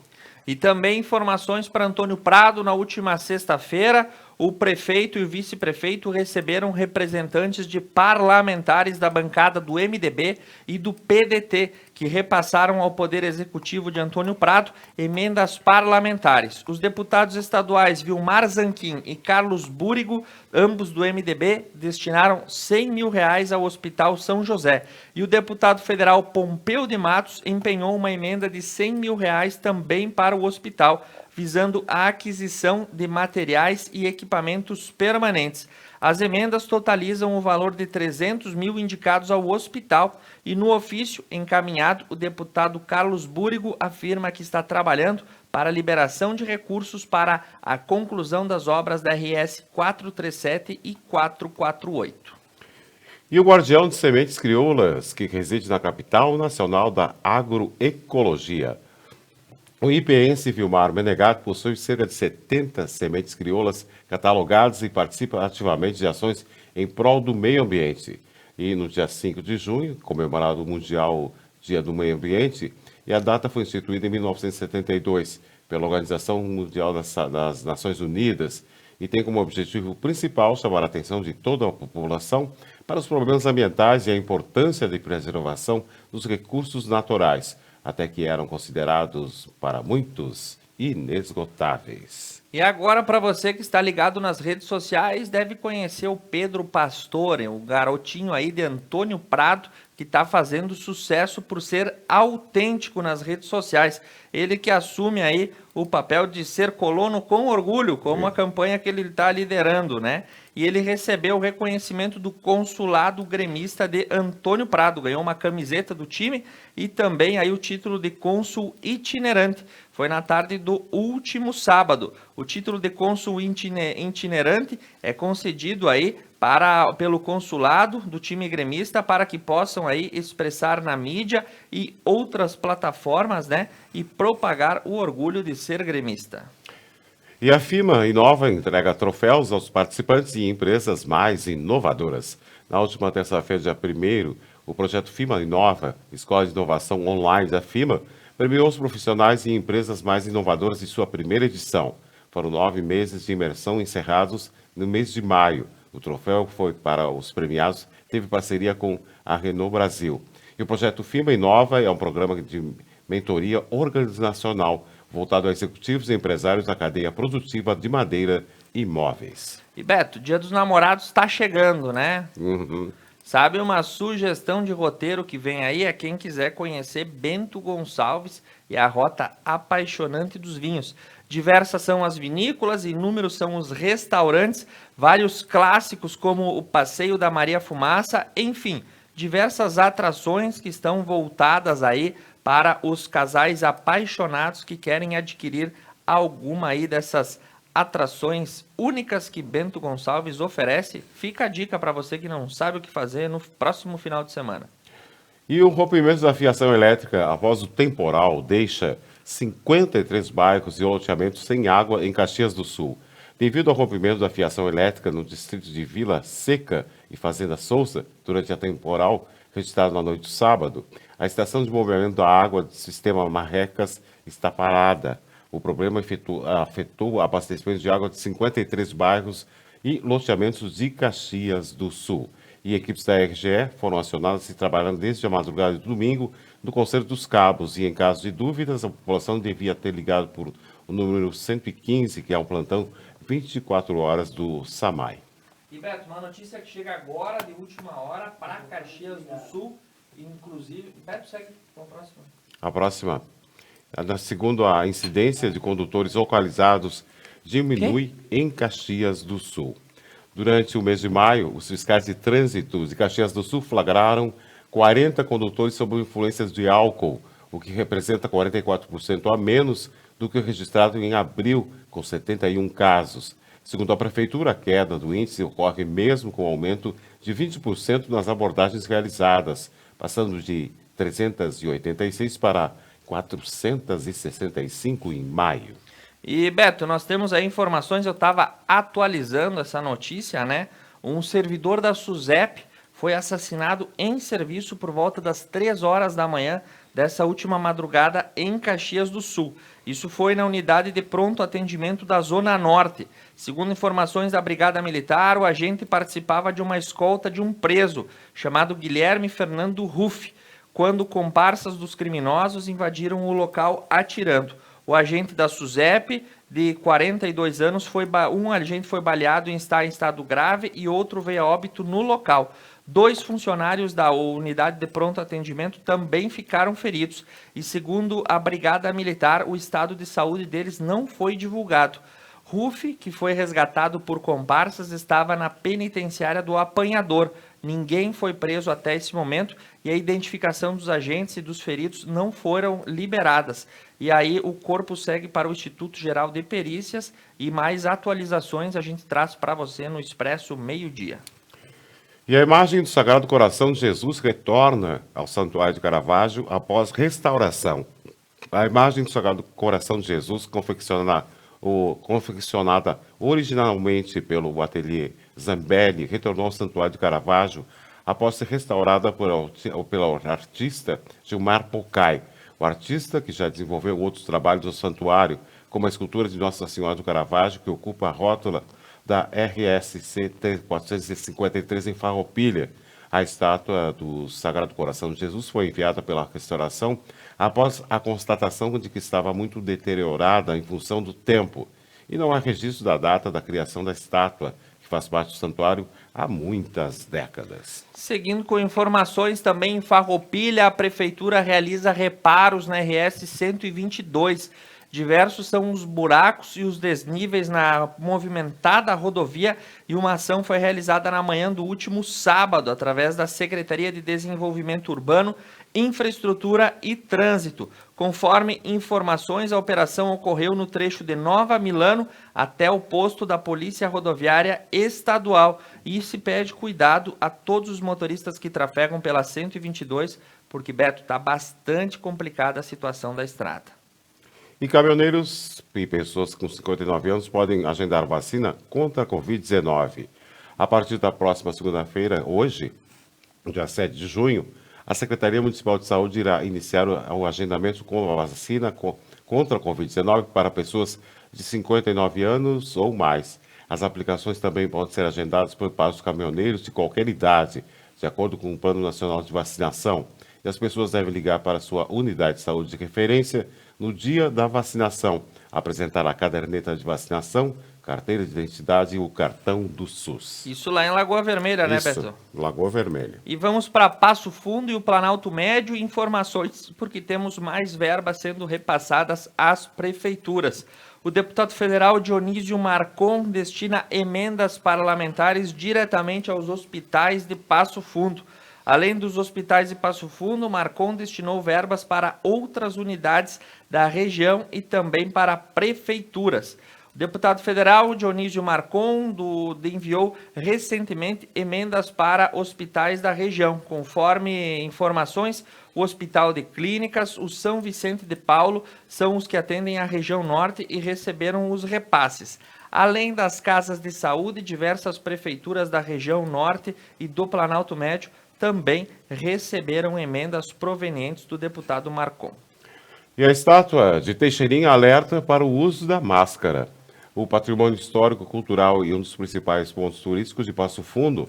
E também informações para Antônio Prado. Na última sexta-feira, o prefeito e o vice-prefeito receberam representantes de parlamentares da bancada do MDB e do PDT, que repassaram ao Poder Executivo de Antônio Prado emendas parlamentares. Os deputados estaduais Vilmar Zanquim e Carlos Búrigo, ambos do MDB, destinaram R$ 100 mil ao Hospital São José. E o deputado federal Pompeu de Matos empenhou uma emenda de R$ 100 mil também para o hospital, visando a aquisição de materiais e equipamentos permanentes. As emendas totalizam o valor de 300 mil indicados ao hospital e no ofício encaminhado, o deputado Carlos Búrigo afirma que está trabalhando para a liberação de recursos para a conclusão das obras da RS 437 e 448. E o guardião de sementes crioulas, que reside na capital nacional da agroecologia. O IPense Vilmar Menegato possui cerca de 70 sementes crioulas catalogadas e participa ativamente de ações em prol do meio ambiente. E no dia 5 de junho, comemorado o Mundial Dia do Meio Ambiente, e a data foi instituída em 1972 pela Organização Mundial das Nações Unidas e tem como objetivo principal chamar a atenção de toda a população para os problemas ambientais e a importância de preservação dos recursos naturais, até que eram considerados, para muitos, inesgotáveis. E agora, para você que está ligado nas redes sociais, deve conhecer o Pedro Pastore, o garotinho aí de Antônio Prado, que está fazendo sucesso por ser autêntico nas redes sociais. Ele que assume aí o papel de ser colono com orgulho, como a campanha que ele está liderando, né? E ele recebeu o reconhecimento do consulado gremista de Antônio Prado, ganhou uma camiseta do time e também aí o título de cônsul itinerante. Foi na tarde do último sábado. O título de cônsul itinerante é concedido aí pelo consulado do time gremista para que possam aí expressar na mídia e outras plataformas, né, e propagar o orgulho de ser gremista. E a FIMA Inova entrega troféus aos participantes e empresas mais inovadoras. Na última terça-feira, dia 1º, o projeto FIMA Inova, Escola de Inovação Online da FIMA, premiou os profissionais e empresas mais inovadoras em sua primeira edição. Foram 9 meses de imersão encerrados no mês de maio. O troféu foi para os premiados, teve parceria com a Renault Brasil. E o projeto FIMA Inova é um programa de mentoria organizacional voltado a executivos e empresários da cadeia produtiva de madeira e móveis. E Beto, Dia dos Namorados está chegando, né? Uhum. Sabe, uma sugestão de roteiro que vem aí é quem quiser conhecer Bento Gonçalves e a Rota Apaixonante dos Vinhos. Diversas são as vinícolas, inúmeros são os restaurantes, vários clássicos como o Passeio da Maria Fumaça, enfim, diversas atrações que estão voltadas aí para os casais apaixonados que querem adquirir alguma aí dessas atrações únicas que Bento Gonçalves oferece. Fica a dica para você que não sabe o que fazer no próximo final de semana. E o rompimento da fiação elétrica após o temporal deixa 53 bairros e loteamentos sem água em Caxias do Sul. Devido ao rompimento da fiação elétrica no distrito de Vila Seca e Fazenda Souza, durante a temporal registrado na noite do sábado, a estação de movimento da água do sistema Marrecas está parada. O problema afetou o abastecimento de água de 53 bairros e loteamentos de Caxias do Sul. E equipes da RGE foram acionadas e trabalhando desde a madrugada de domingo no Conselho dos Cabos. E em caso de dúvidas, a população devia ter ligado por o número 115, que é um plantão 24 horas do SAMAI. E Beto, uma notícia que chega agora, de última hora, para Caxias do Sul, inclusive... Beto, segue com a próxima. A próxima. Segundo a incidência de condutores localizados, diminui em Caxias do Sul. Durante o mês de maio, os fiscais de trânsito de Caxias do Sul flagraram 40 condutores sob influências de álcool, o que representa 44% a menos do que o registrado em abril, com 71 casos. Segundo a Prefeitura, a queda do índice ocorre mesmo com o aumento de 20% nas abordagens realizadas, passando de 386 para 465 em maio. E, Beto, nós temos aí informações, eu estava atualizando essa notícia, né? Um servidor da SUSEP foi assassinado em serviço por volta das 3 horas da manhã dessa última madrugada em Caxias do Sul. Isso foi na unidade de pronto atendimento da Zona Norte. Segundo informações da Brigada Militar, o agente participava de uma escolta de um preso chamado Guilherme Fernando Ruff, quando comparsas dos criminosos invadiram o local atirando. O agente da SUSEP, de 42 anos, um agente foi baleado em estado grave e outro veio a óbito no local. 2 funcionários da unidade de pronto atendimento também ficaram feridos e, segundo a Brigada Militar, o estado de saúde deles não foi divulgado. Ruff, que foi resgatado por comparsas, estava na penitenciária do Apanhador. Ninguém foi preso até esse momento e a identificação dos agentes e dos feridos não foram liberadas. E aí o corpo segue para o Instituto Geral de Perícias e mais atualizações a gente traz para você no Expresso Meio-Dia. E a imagem do Sagrado Coração de Jesus retorna ao Santuário de Caravaggio após restauração. A imagem do Sagrado Coração de Jesus, confeccionada originalmente pelo ateliê Zambelli, retornou ao Santuário de Caravaggio após ser restaurada pelo artista Gilmar Pocai. O artista, que já desenvolveu outros trabalhos no santuário, como a escultura de Nossa Senhora do Caravaggio, que ocupa a rótula da RSC 453 em Farroupilha. A estátua do Sagrado Coração de Jesus foi enviada pela restauração após a constatação de que estava muito deteriorada em função do tempo. E não há registro da data da criação da estátua, que faz parte do santuário há muitas décadas. Seguindo com informações também em Farroupilha, a Prefeitura realiza reparos na RS 122. Diversos são os buracos e os desníveis na movimentada rodovia e uma ação foi realizada na manhã do último sábado através da Secretaria de Desenvolvimento Urbano, Infraestrutura e Trânsito. Conforme informações, a operação ocorreu no trecho de Nova Milano até o posto da Polícia Rodoviária Estadual e se pede cuidado a todos os motoristas que trafegam pela 122, porque, Beto, está bastante complicada a situação da estrada. E caminhoneiros e pessoas com 59 anos podem agendar vacina contra a Covid-19. A partir da próxima segunda-feira, hoje, dia 7 de junho, a Secretaria Municipal de Saúde irá iniciar o agendamento com a vacina contra a Covid-19 para pessoas de 59 anos ou mais. As aplicações também podem ser agendadas para os caminhoneiros de qualquer idade, de acordo com o Plano Nacional de Vacinação. E as pessoas devem ligar para a sua unidade de saúde de referência no dia da vacinação, apresentar a caderneta de vacinação, carteira de identidade e o cartão do SUS. Isso lá em Lagoa Vermelha, né, Isso, Beto? Lagoa Vermelha. E vamos para Passo Fundo e o Planalto Médio, informações, porque temos mais verbas sendo repassadas às prefeituras. O deputado federal Dionísio Marcon destina emendas parlamentares diretamente aos hospitais de Passo Fundo. Além dos hospitais de Passo Fundo, Marcon destinou verbas para outras unidades da região e também para prefeituras. O deputado federal Dionísio Marcon enviou recentemente emendas para hospitais da região. Conforme informações, o Hospital de Clínicas, o São Vicente de Paulo, são os que atendem a região norte e receberam os repasses. Além das casas de saúde, diversas prefeituras da região norte e do Planalto Médio também receberam emendas provenientes do deputado Marcon. E a estátua de Teixeirinha alerta para o uso da máscara. O patrimônio histórico, cultural e um dos principais pontos turísticos de Passo Fundo,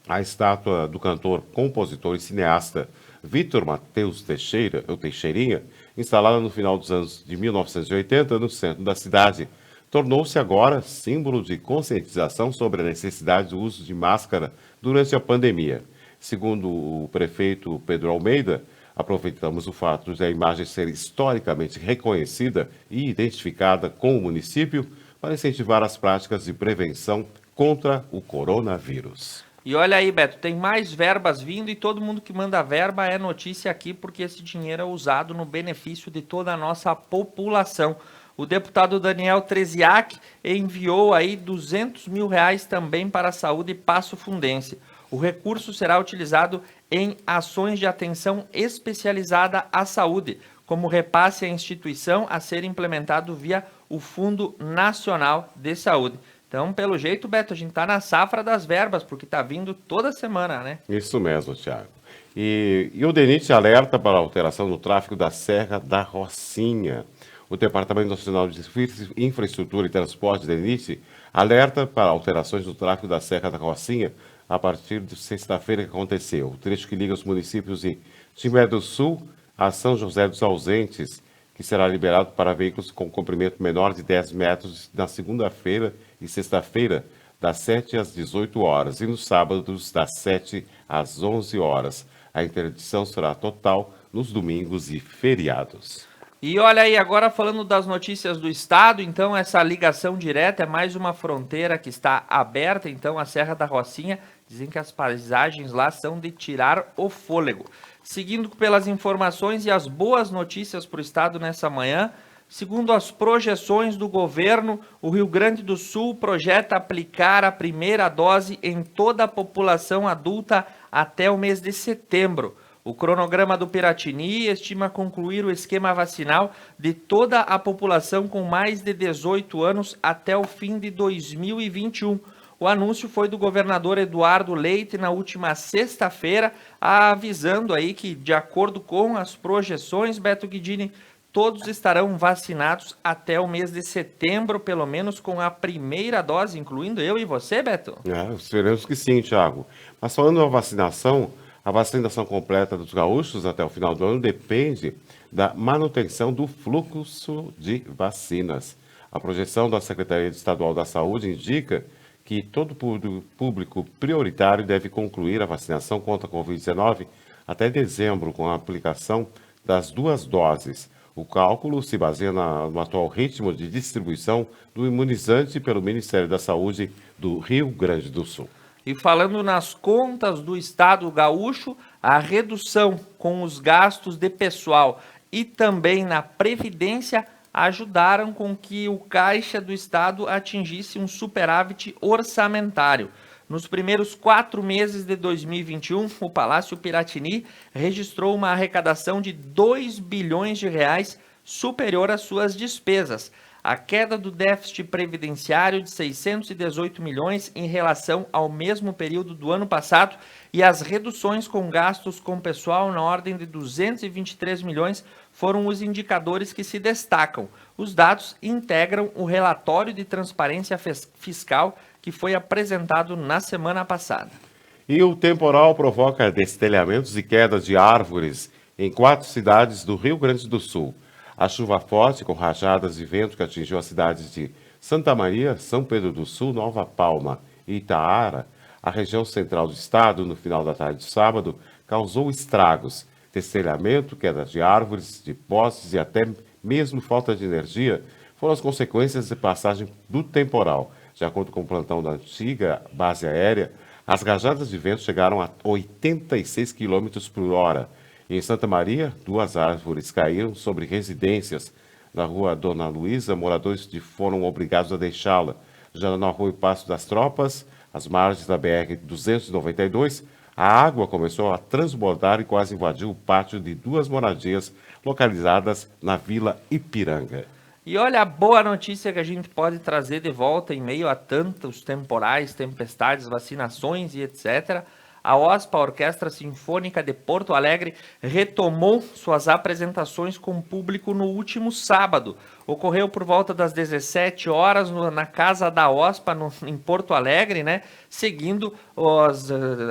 a estátua do cantor, compositor e cineasta Vitor Mateus Teixeira, ou Teixeirinha, instalada no final dos anos de 1980 no centro da cidade, tornou-se agora símbolo de conscientização sobre a necessidade do uso de máscara durante a pandemia. Segundo o prefeito Pedro Almeida, aproveitamos o fato de a imagem ser historicamente reconhecida e identificada com o município para incentivar as práticas de prevenção contra o coronavírus. E olha aí, Beto, tem mais verbas vindo e todo mundo que manda verba é notícia aqui porque esse dinheiro é usado no benefício de toda a nossa população. O deputado Daniel Treziak enviou aí R$200 mil também para a saúde passo-fundense. O recurso será utilizado em ações de atenção especializada à saúde, como repasse à instituição a ser implementado via o Fundo Nacional de Saúde. Então, pelo jeito, Beto, a gente está na safra das verbas, porque está vindo toda semana, né? Isso mesmo, Thiago. E o DENIT alerta para a alteração no tráfego da Serra da Rocinha. O Departamento Nacional de Infraestrutura e Transporte, DENIT, alerta para alterações no tráfego da Serra da Rocinha a partir de sexta-feira que aconteceu. O trecho que liga os municípios de Timbé do Sul a São José dos Ausentes, que será liberado para veículos com comprimento menor de 10 metros na segunda-feira e sexta-feira, das 7 às 18 horas, e nos sábados, das 7 às 11 horas. A interdição será total nos domingos e feriados. E olha aí, agora falando das notícias do estado, então essa ligação direta é mais uma fronteira que está aberta, então a Serra da Rocinha, dizem que as paisagens lá são de tirar o fôlego. Seguindo pelas informações e as boas notícias para o estado nessa manhã, segundo as projeções do governo, o Rio Grande do Sul projeta aplicar a primeira dose em toda a população adulta até o mês de setembro. O cronograma do Piratini estima concluir o esquema vacinal de toda a população com mais de 18 anos até o fim de 2021. O anúncio foi do governador Eduardo Leite na última sexta-feira, avisando aí que, de acordo com as projeções, Beto Guidini, todos estarão vacinados até o mês de setembro, pelo menos com a primeira dose, incluindo eu e você, Beto? Esperamos que sim, Thiago. Mas falando da vacinação, a vacinação completa dos gaúchos até o final do ano depende da manutenção do fluxo de vacinas. A projeção da Secretaria Estadual da Saúde indica que todo público prioritário deve concluir a vacinação contra a Covid-19 até dezembro, com a aplicação das 2 doses. O cálculo se baseia no atual ritmo de distribuição do imunizante pelo Ministério da Saúde do Rio Grande do Sul. E falando nas contas do estado gaúcho, a redução com os gastos de pessoal e também na previdência ajudaram com que o caixa do estado atingisse um superávit orçamentário. Nos primeiros 4 meses de 2021, o Palácio Piratini registrou uma arrecadação de R$2 bilhões, superior às suas despesas. A queda do déficit previdenciário de 618 milhões em relação ao mesmo período do ano passado e as reduções com gastos com pessoal na ordem de 223 milhões foram os indicadores que se destacam. Os dados integram o relatório de transparência fiscal que foi apresentado na semana passada. E o temporal provoca destelhamentos e quedas de árvores em 4 cidades do Rio Grande do Sul. A chuva forte, com rajadas de vento que atingiu as cidades de Santa Maria, São Pedro do Sul, Nova Palma e Itaara, a região central do estado, no final da tarde de sábado, causou estragos, destelhamento, queda de árvores, de postes e até mesmo falta de energia foram as consequências de passagem do temporal. De acordo com o plantão da antiga base aérea, as rajadas de vento chegaram a 86 km por hora. Em Santa Maria, 2 árvores caíram sobre residências. na rua Dona Luísa, moradores foram obrigados a deixá-la. Já no Arroio Passo das Tropas, às margens da BR-292, a água começou a transbordar e quase invadiu o pátio de 2 moradias localizadas na Vila Ipiranga. E olha a boa notícia que a gente pode trazer de volta em meio a tantos temporais, tempestades, vacinações e etc. A OSPA, a Orquestra Sinfônica de Porto Alegre, retomou suas apresentações com público no último sábado. Ocorreu por volta das 17 horas na Casa da OSPA, em Porto Alegre, né? Seguindo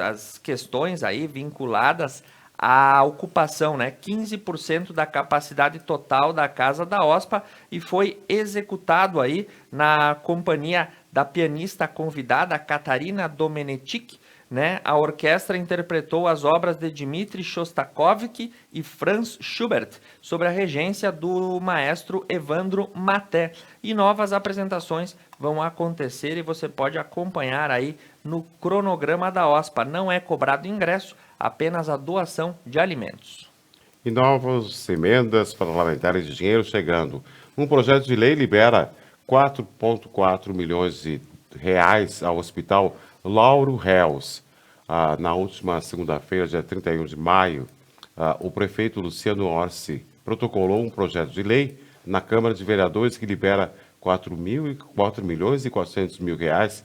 as questões aí vinculadas à ocupação, né? 15% da capacidade total da Casa da OSPA, e foi executado aí na companhia da pianista convidada Catarina Domenechik, né? A orquestra interpretou as obras de Dmitri Shostakovich e Franz Schubert, sob a regência do maestro Evandro Maté. E novas apresentações vão acontecer e você pode acompanhar aí no cronograma da OSPA. Não é cobrado ingresso, apenas a doação de alimentos. E novas emendas parlamentares de dinheiro chegando. Um projeto de lei libera 4,4 milhões de reais ao Hospital Lauro Reus. Na última segunda-feira, dia 31 de maio, o prefeito Luciano Orsi protocolou um projeto de lei na Câmara de Vereadores que libera 4 milhões e 400 mil reais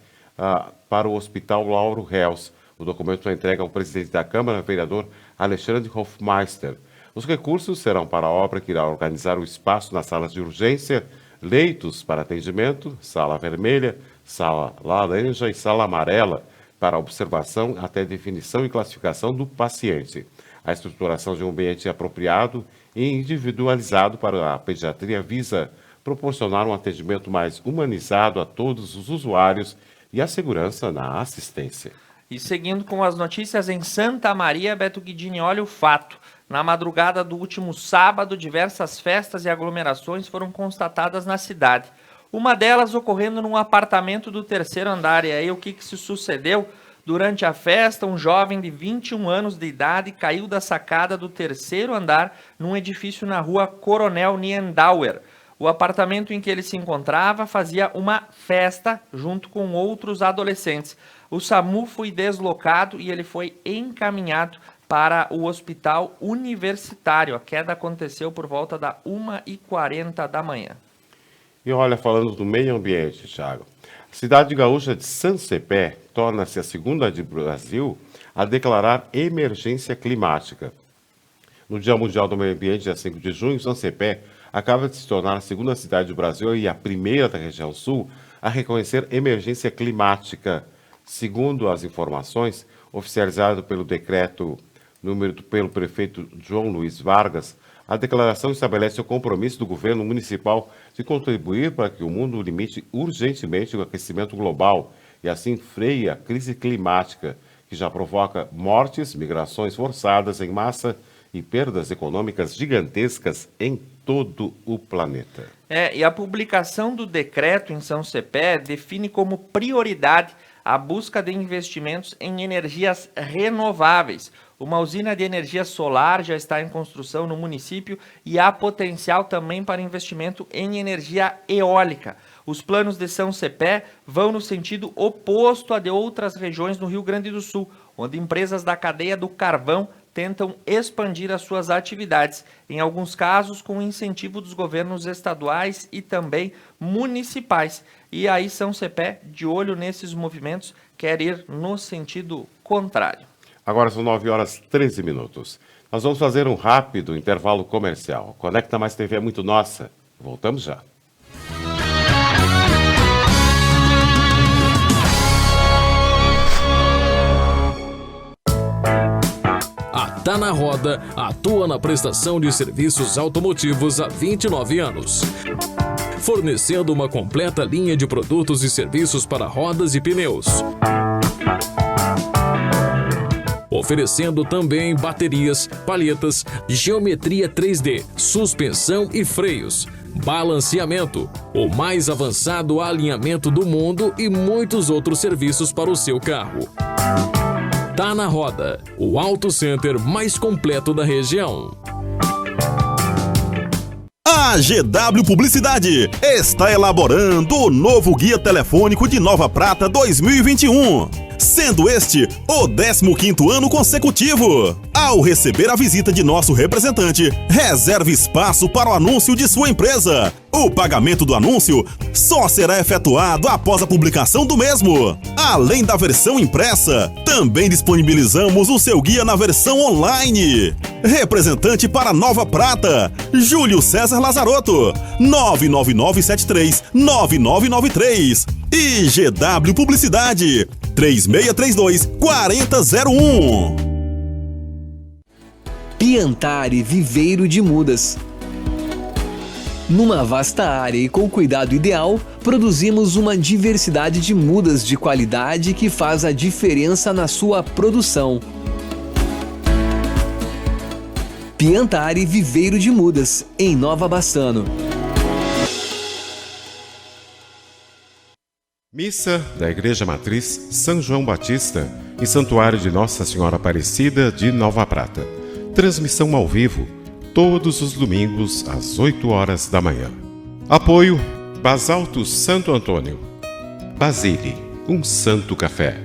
para o Hospital Lauro Reus. O documento foi entregue ao presidente da Câmara, vereador Alexandre Hofmeister. Os recursos serão para a obra que irá organizar o espaço nas salas de urgência, leitos para atendimento, sala vermelha, sala laranja e sala amarela, para observação até definição e classificação do paciente. A estruturação de um ambiente apropriado e individualizado para a pediatria visa proporcionar um atendimento mais humanizado a todos os usuários e a segurança na assistência. E seguindo com as notícias, em Santa Maria, Beto Guidini, olha o fato. Na madrugada do último sábado, diversas festas e aglomerações foram constatadas na cidade. Uma delas ocorrendo num apartamento do 3º andar. E aí o que se sucedeu? Durante a festa, um jovem de 21 anos de idade caiu da sacada do 3º andar num edifício na rua Coronel Niendauer. O apartamento em que ele se encontrava fazia uma festa junto com outros adolescentes. O SAMU foi deslocado e ele foi encaminhado para o hospital universitário. A queda aconteceu por volta da 1h40 da manhã. E olha, falando do meio ambiente, Thiago, a cidade gaúcha de Sansepé torna-se a segunda do Brasil a declarar emergência climática. No Dia Mundial do Meio Ambiente, dia 5 de junho, Sansepé acaba de se tornar a segunda cidade do Brasil e a primeira da região sul a reconhecer emergência climática. Segundo as informações oficializadas pelo decreto pelo prefeito João Luiz Vargas, a declaração estabelece o compromisso do governo municipal de contribuir para que o mundo limite urgentemente o aquecimento global e assim freie a crise climática, que já provoca mortes, migrações forçadas em massa e perdas econômicas gigantescas em todo o planeta. E a publicação do decreto em São Cepé define como prioridade a busca de investimentos em energias renováveis. Uma usina de energia solar já está em construção no município e há potencial também para investimento em energia eólica. Os planos de São Cepé vão no sentido oposto a de outras regiões no Rio Grande do Sul, onde empresas da cadeia do carvão tentam expandir as suas atividades, em alguns casos com incentivo dos governos estaduais e também municipais. E aí São Cepé, de olho nesses movimentos, quer ir no sentido contrário. Agora são 9h13. Nós vamos fazer um rápido intervalo comercial. Conecta Mais TV é muito nossa. Voltamos já. A Tá na Roda atua na prestação de serviços automotivos há 29 anos. Fornecendo uma completa linha de produtos e serviços para rodas e pneus. Oferecendo também baterias, palhetas, geometria 3D, suspensão e freios, balanceamento, o mais avançado alinhamento do mundo e muitos outros serviços para o seu carro. Tá na Roda, o auto center mais completo da região. A GW Publicidade está elaborando o novo Guia Telefônico de Nova Prata 2021, sendo este o 15º ano consecutivo. Ao receber a visita de nosso representante, reserve espaço para o anúncio de sua empresa. O pagamento do anúncio só será efetuado após a publicação do mesmo. Além da versão impressa, também disponibilizamos o seu guia na versão online. Representante para Nova Prata, Júlio César Lazarotto, 99973-9993. E GW Publicidade, 3632-4001. Piantari Viveiro de Mudas. Numa vasta área e com cuidado ideal, produzimos uma diversidade de mudas de qualidade que faz a diferença na sua produção. Piantari Viveiro de Mudas, em Nova Bassano. Missa da Igreja Matriz São João Batista, em Santuário de Nossa Senhora Aparecida de Nova Prata. Transmissão ao vivo, todos os domingos às 8 horas da manhã. Apoio Basalto Santo Antônio, Basile, um santo café,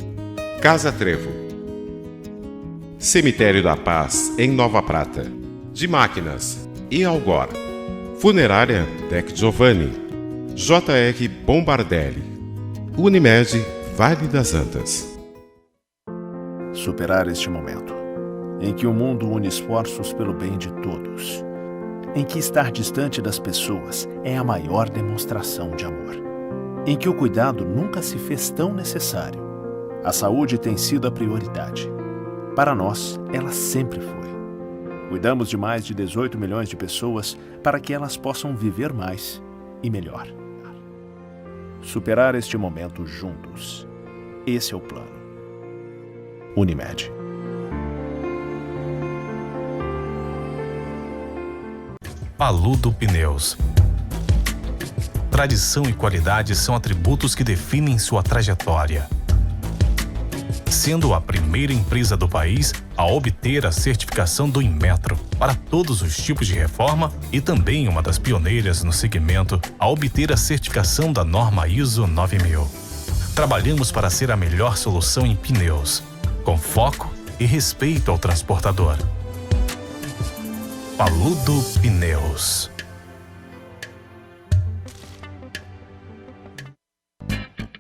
Casa Trevo, Cemitério da Paz em Nova Prata, de Máquinas e Algor, Funerária Dec Giovanni, JR Bombardelli, Unimed Vale das Antas. Superar este momento em que o mundo une esforços pelo bem de todos, em que estar distante das pessoas é a maior demonstração de amor, em que o cuidado nunca se fez tão necessário. A saúde tem sido a prioridade. Para nós, ela sempre foi. Cuidamos de mais de 18 milhões de pessoas para que elas possam viver mais e melhor. Superar este momento juntos. Esse é o plano. Unimed. Paludo Pneus. Tradição e qualidade são atributos que definem sua trajetória. Sendo a primeira empresa do país a obter a certificação do Inmetro para todos os tipos de reforma e também uma das pioneiras no segmento a obter a certificação da norma ISO 9000. Trabalhamos para ser a melhor solução em pneus, com foco e respeito ao transportador. Paludo Pneus.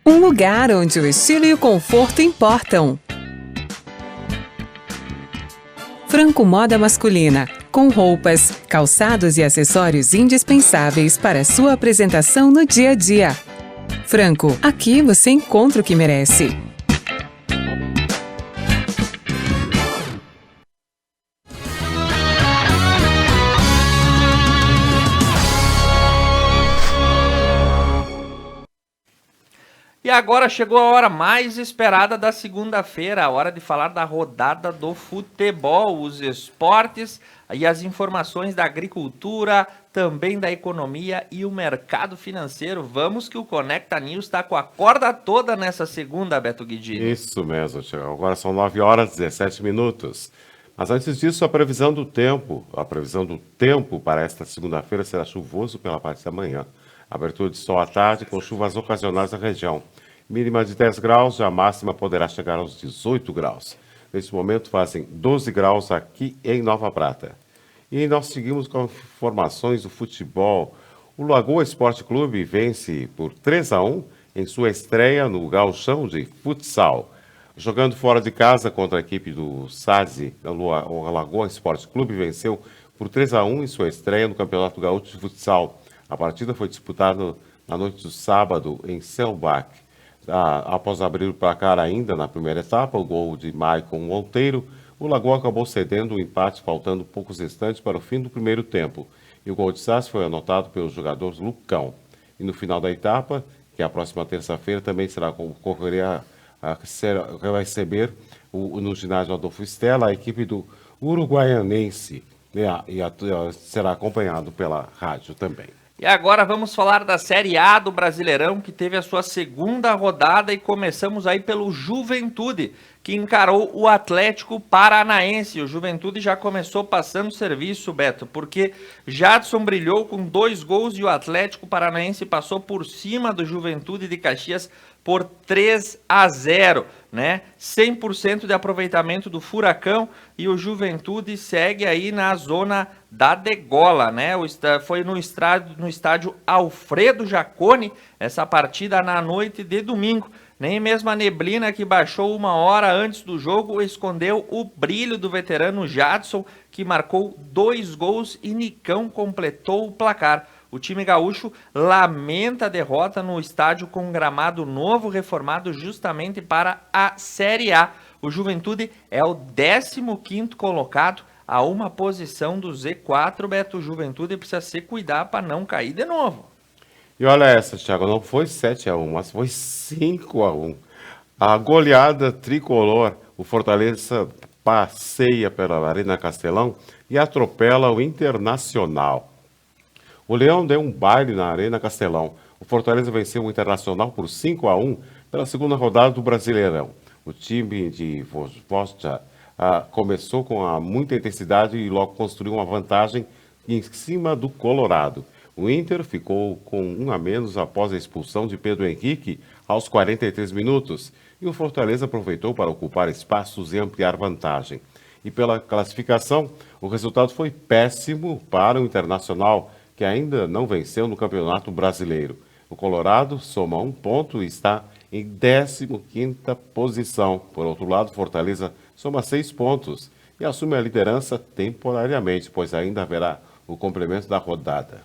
Um lugar onde o estilo e o conforto importam. Franco Moda Masculina, com roupas, calçados e acessórios indispensáveis para a sua apresentação no dia a dia. Franco, aqui você encontra o que merece. E agora chegou a hora mais esperada da segunda-feira, a hora de falar da rodada do futebol, os esportes e as informações da agricultura, também da economia e o mercado financeiro. Vamos que o Conecta News está com a corda toda nessa segunda, Beto Guidini. Isso mesmo, Tiago. Agora são 9 horas e 17 minutos. Mas antes disso, a previsão do tempo. A previsão do tempo para esta segunda-feira será chuvoso pela parte da manhã. Abertura de sol à tarde com chuvas ocasionais na região. Mínima de 10 graus, a máxima poderá chegar aos 18 graus. Neste momento fazem 12 graus aqui em Nova Prata. E nós seguimos com informações do futebol. O Lagoa Esporte Clube vence por 3-1 em sua estreia no Gauchão de Futsal. Jogando fora de casa contra a equipe do SASI, o Lagoa Esporte Clube venceu por 3-1 em sua estreia no Campeonato Gaúcho de Futsal. A partida foi disputada na noite do sábado em Selbach. Após abrir o placar ainda na primeira etapa, o gol de Maicon Monteiro, o Lagoa acabou cedendo o empate faltando poucos instantes para o fim do primeiro tempo. E o gol de Sassi foi anotado pelo jogador Lucão. E no final da etapa, que é a próxima terça-feira, também concorreria a receber no ginásio Adolfo Stella a equipe do Uruguaianense, né? E será acompanhado pela rádio também. E agora vamos falar da Série A do Brasileirão, que teve a sua segunda rodada e começamos aí pelo Juventude, que encarou o Atlético Paranaense. O Juventude já começou passando serviço, Beto, porque Jadson brilhou com 2 gols e o Atlético Paranaense passou por cima do Juventude de Caxias por 3-0, né? 100% de aproveitamento do Furacão e o Juventude segue aí na zona da degola, né? Foi no estádio Alfredo Jaconi, essa partida na noite de domingo. Nem mesmo a neblina que baixou 1 hora antes do jogo escondeu o brilho do veterano Jadson, que marcou 2 gols e Nicão completou o placar. O time gaúcho lamenta a derrota no estádio com um gramado novo reformado justamente para a Série A. O Juventude é o 15º colocado a uma posição do Z4, Beto. O Juventude precisa se cuidar para não cair de novo. E olha essa, Thiago, não foi 7-1, mas foi 5-1. A goleada tricolor, o Fortaleza passeia pela Arena Castelão e atropela o Internacional. O Leão deu um baile na Arena Castelão. O Fortaleza venceu o Internacional por 5-1 pela segunda rodada do Brasileirão. O time de Vosta começou com muita intensidade e logo construiu uma vantagem em cima do Colorado. O Inter ficou com 1 a menos após a expulsão de Pedro Henrique aos 43 minutos. E o Fortaleza aproveitou para ocupar espaços e ampliar vantagem. E pela classificação, o resultado foi péssimo para o Internacional, que ainda não venceu no Campeonato Brasileiro. O Colorado soma 1 ponto e está em 15ª posição. Por outro lado, Fortaleza soma 6 pontos e assume a liderança temporariamente, pois ainda haverá o complemento da rodada.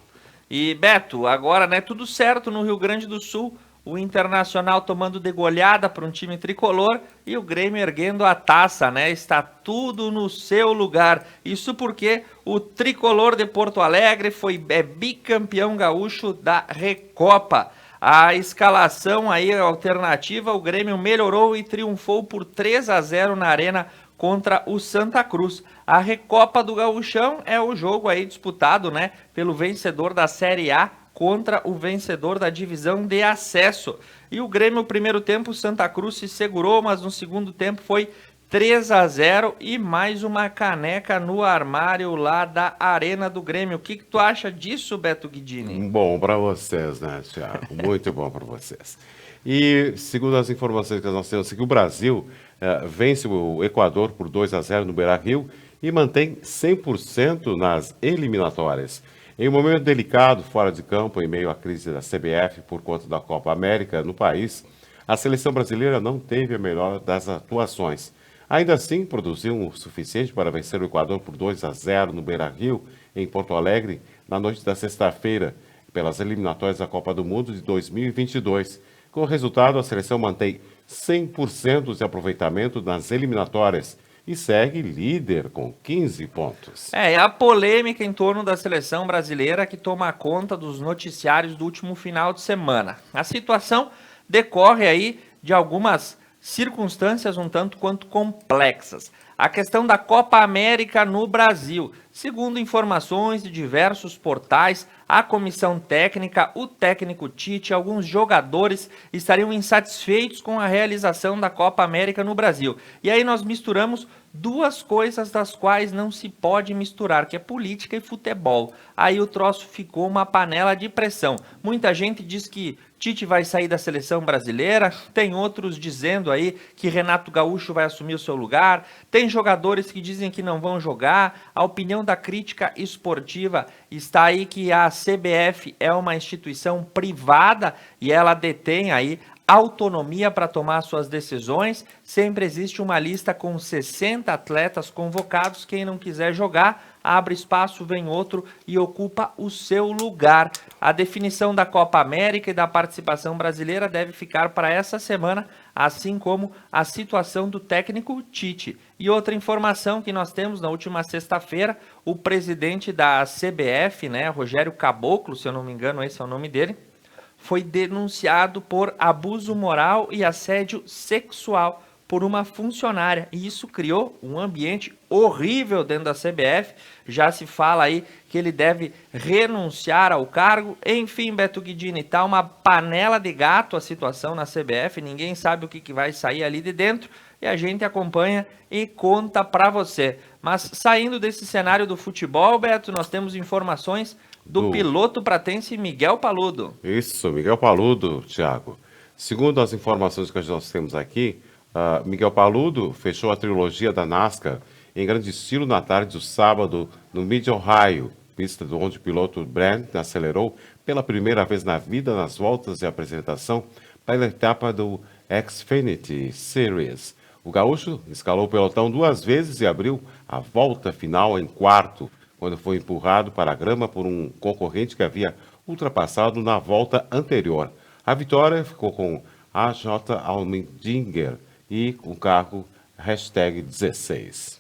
E Beto, agora, né, tudo certo no Rio Grande do Sul. O Internacional tomando de goleada para um time tricolor e o Grêmio erguendo a taça, né? Está tudo no seu lugar. Isso porque o tricolor de Porto Alegre é bicampeão gaúcho da Recopa. A escalação aí alternativa, o Grêmio melhorou e triunfou por 3-0 na Arena contra o Santa Cruz. A Recopa do Gauchão é o jogo aí disputado, né, pelo vencedor da Série A contra o vencedor da divisão de acesso. E o Grêmio, no primeiro tempo, Santa Cruz se segurou, mas no segundo tempo foi 3-0 e mais uma caneca no armário lá da Arena do Grêmio. O que tu acha disso, Beto Guidini? Bom para vocês, né, Thiago? Muito bom para vocês. E segundo as informações que nós temos aqui, o Brasil vence o Equador por 2-0 no Beira-Rio e mantém 100% nas eliminatórias. Em um momento delicado, fora de campo, em meio à crise da CBF por conta da Copa América no país, a seleção brasileira não teve a melhor das atuações. Ainda assim, produziu o suficiente para vencer o Equador por 2-0 no Beira-Rio, em Porto Alegre, na noite da sexta-feira, pelas eliminatórias da Copa do Mundo de 2022. Com o resultado, a seleção mantém 100% de aproveitamento nas eliminatórias e segue líder com 15 pontos. É a polêmica em torno da seleção brasileira que toma conta dos noticiários do último final de semana. A situação decorre aí de algumas circunstâncias um tanto quanto complexas. A questão da Copa América no Brasil. Segundo informações de diversos portais, a comissão técnica, o técnico Tite e alguns jogadores estariam insatisfeitos com a realização da Copa América no Brasil. E aí nós misturamos duas coisas das quais não se pode misturar, que é política e futebol. Aí o troço ficou uma panela de pressão. Muita gente diz que Tite vai sair da seleção brasileira, tem outros dizendo aí que Renato Gaúcho vai assumir o seu lugar, tem jogadores que dizem que não vão jogar. A opinião da crítica esportiva está aí que a CBF é uma instituição privada e ela detém aí autonomia para tomar suas decisões. Sempre existe uma lista com 60 atletas convocados. Quem não quiser jogar, abre espaço, vem outro e ocupa o seu lugar. A definição da Copa América e da participação brasileira deve ficar para essa semana, assim como a situação do técnico Tite. E outra informação que nós temos na última sexta-feira, o presidente da CBF, né, Rogério Caboclo, se eu não me engano, esse é o nome dele, foi denunciado por abuso moral e assédio sexual por uma funcionária. E isso criou um ambiente horrível dentro da CBF. Já se fala aí que ele deve renunciar ao cargo. Enfim, Beto Guidini, tá uma panela de gato a situação na CBF. Ninguém sabe o que vai sair ali de dentro. E a gente acompanha e conta para você. Mas saindo desse cenário do futebol, Beto, nós temos informações do piloto pratense Miguel Paludo. Isso, Miguel Paludo, Thiago. Segundo as informações que nós temos aqui, Miguel Paludo fechou a trilogia da NASCAR em grande estilo na tarde do sábado no Mid-Ohio, pista onde o piloto Brent acelerou pela primeira vez na vida nas voltas de apresentação para a etapa do Xfinity Series. O gaúcho escalou o pelotão 2 vezes e abriu a volta final em quarto, quando foi empurrado para a grama por um concorrente que havia ultrapassado na volta anterior. A vitória ficou com AJ Allmendinger e com o carro #16.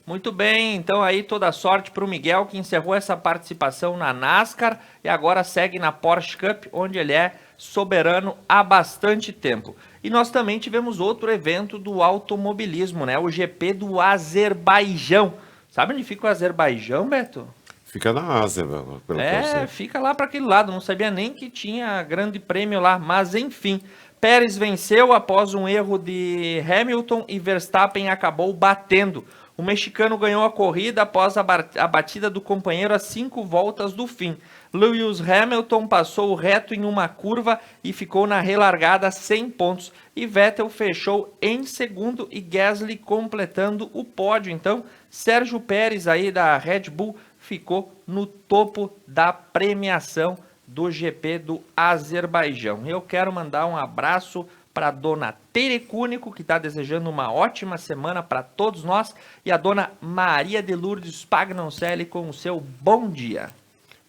Muito bem, então aí toda a sorte para o Miguel, que encerrou essa participação na NASCAR e agora segue na Porsche Cup, onde ele é soberano há bastante tempo. E nós também tivemos outro evento do automobilismo, né? O GP do Azerbaijão. Sabe onde fica o Azerbaijão, Beto? Fica na Ásia, pelo que eu sei. Fica lá para aquele lado. Não sabia nem que tinha grande prêmio lá, mas enfim. Pérez venceu após um erro de Hamilton e Verstappen acabou batendo. O mexicano ganhou a corrida após a batida do companheiro a 5 voltas do fim. Lewis Hamilton passou reto em uma curva e ficou na relargada 100 pontos. E Vettel fechou em segundo e Gasly completando o pódio. Então, Sérgio Pérez aí da Red Bull ficou no topo da premiação do GP do Azerbaijão. Eu quero mandar um abraço para a dona Tere Cúnico, que está desejando uma ótima semana para todos nós, e a dona Maria de Lourdes Pagnoncelli com o seu bom dia.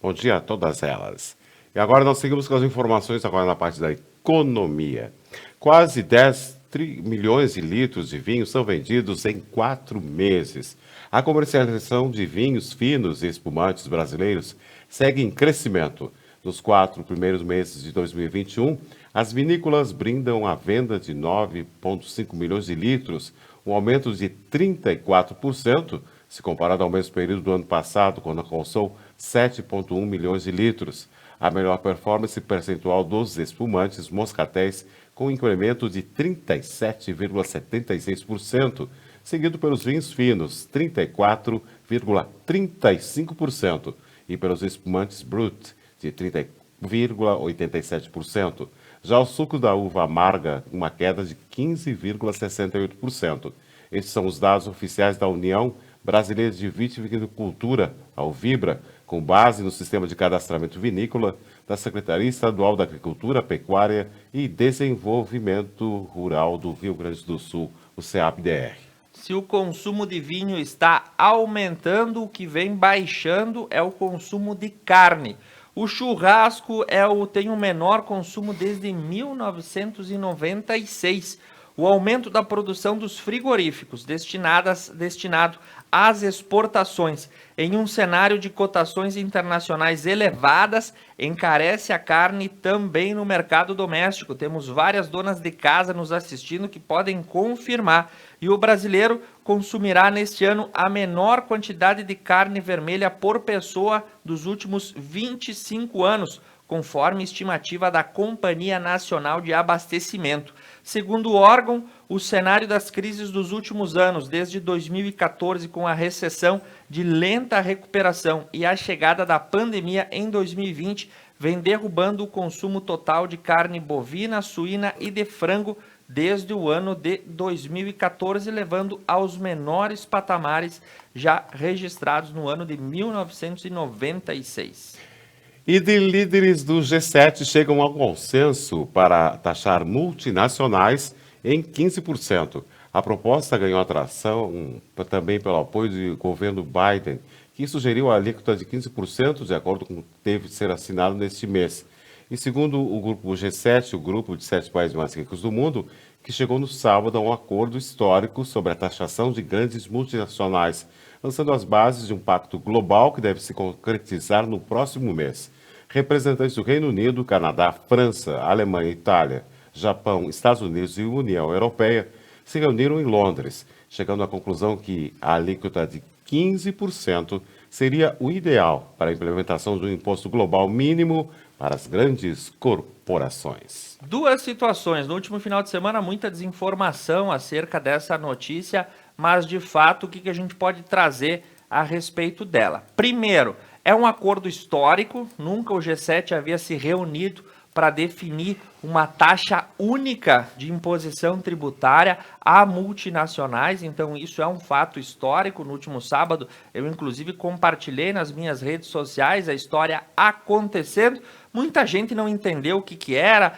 Bom dia a todas elas. E agora nós seguimos com as informações agora na parte da economia. Quase 10 milhões de litros de vinho são vendidos em 4 meses. A comercialização de vinhos finos e espumantes brasileiros segue em crescimento. Nos 4 primeiros meses de 2021, as vinícolas brindam a venda de 9,5 milhões de litros, um aumento de 34%, se comparado ao mesmo período do ano passado, quando alcançou 7,1 milhões de litros. A melhor performance percentual dos espumantes moscatéis, com um incremento de 37,76%, seguido pelos vinhos finos, 34,35%, e pelos espumantes brut, de 30,87%. Já o suco da uva amarga, uma queda de 15,68%. Estes são os dados oficiais da União Brasileira de Vitivinicultura, a Uvibra, com base no Sistema de Cadastramento Vinícola da Secretaria Estadual da Agricultura, Pecuária e Desenvolvimento Rural do Rio Grande do Sul, o CEAP-DR. Se o consumo de vinho está aumentando, o que vem baixando é o consumo de carne. O churrasco tem o menor consumo desde 1996. O aumento da produção dos frigoríficos destinado às exportações, em um cenário de cotações internacionais elevadas, encarece a carne também no mercado doméstico. Temos várias donas de casa nos assistindo que podem confirmar. E o brasileiro consumirá neste ano a menor quantidade de carne vermelha por pessoa dos últimos 25 anos, conforme estimativa da Companhia Nacional de Abastecimento. Segundo o órgão, o cenário das crises dos últimos anos, desde 2014, com a recessão de lenta recuperação e a chegada da pandemia em 2020, vem derrubando o consumo total de carne bovina, suína e de frango desde o ano de 2014, levando aos menores patamares já registrados no ano de 1996. E de líderes do G7 chegam ao consenso para taxar multinacionais em 15%. A proposta ganhou atração também pelo apoio do governo Biden, que sugeriu a alíquota de 15%, de acordo com o que teve de ser assinado neste mês. E segundo o grupo G7, o grupo de 7 países mais ricos do mundo, que chegou no sábado a um acordo histórico sobre a taxação de grandes multinacionais, lançando as bases de um pacto global que deve se concretizar no próximo mês. Representantes do Reino Unido, Canadá, França, Alemanha, Itália, Japão, Estados Unidos e União Europeia se reuniram em Londres, chegando à conclusão que a alíquota de 15% seria o ideal para a implementação do imposto global mínimo para as grandes corporações. Duas situações. No último final de semana, muita desinformação acerca dessa notícia, mas de fato, o que a gente pode trazer a respeito dela? Primeiro, é um acordo histórico, nunca o G7 havia se reunido para definir uma taxa única de imposição tributária a multinacionais, então isso é um fato histórico. No último sábado, eu inclusive compartilhei nas minhas redes sociais a história acontecendo. Muita gente não entendeu o que era,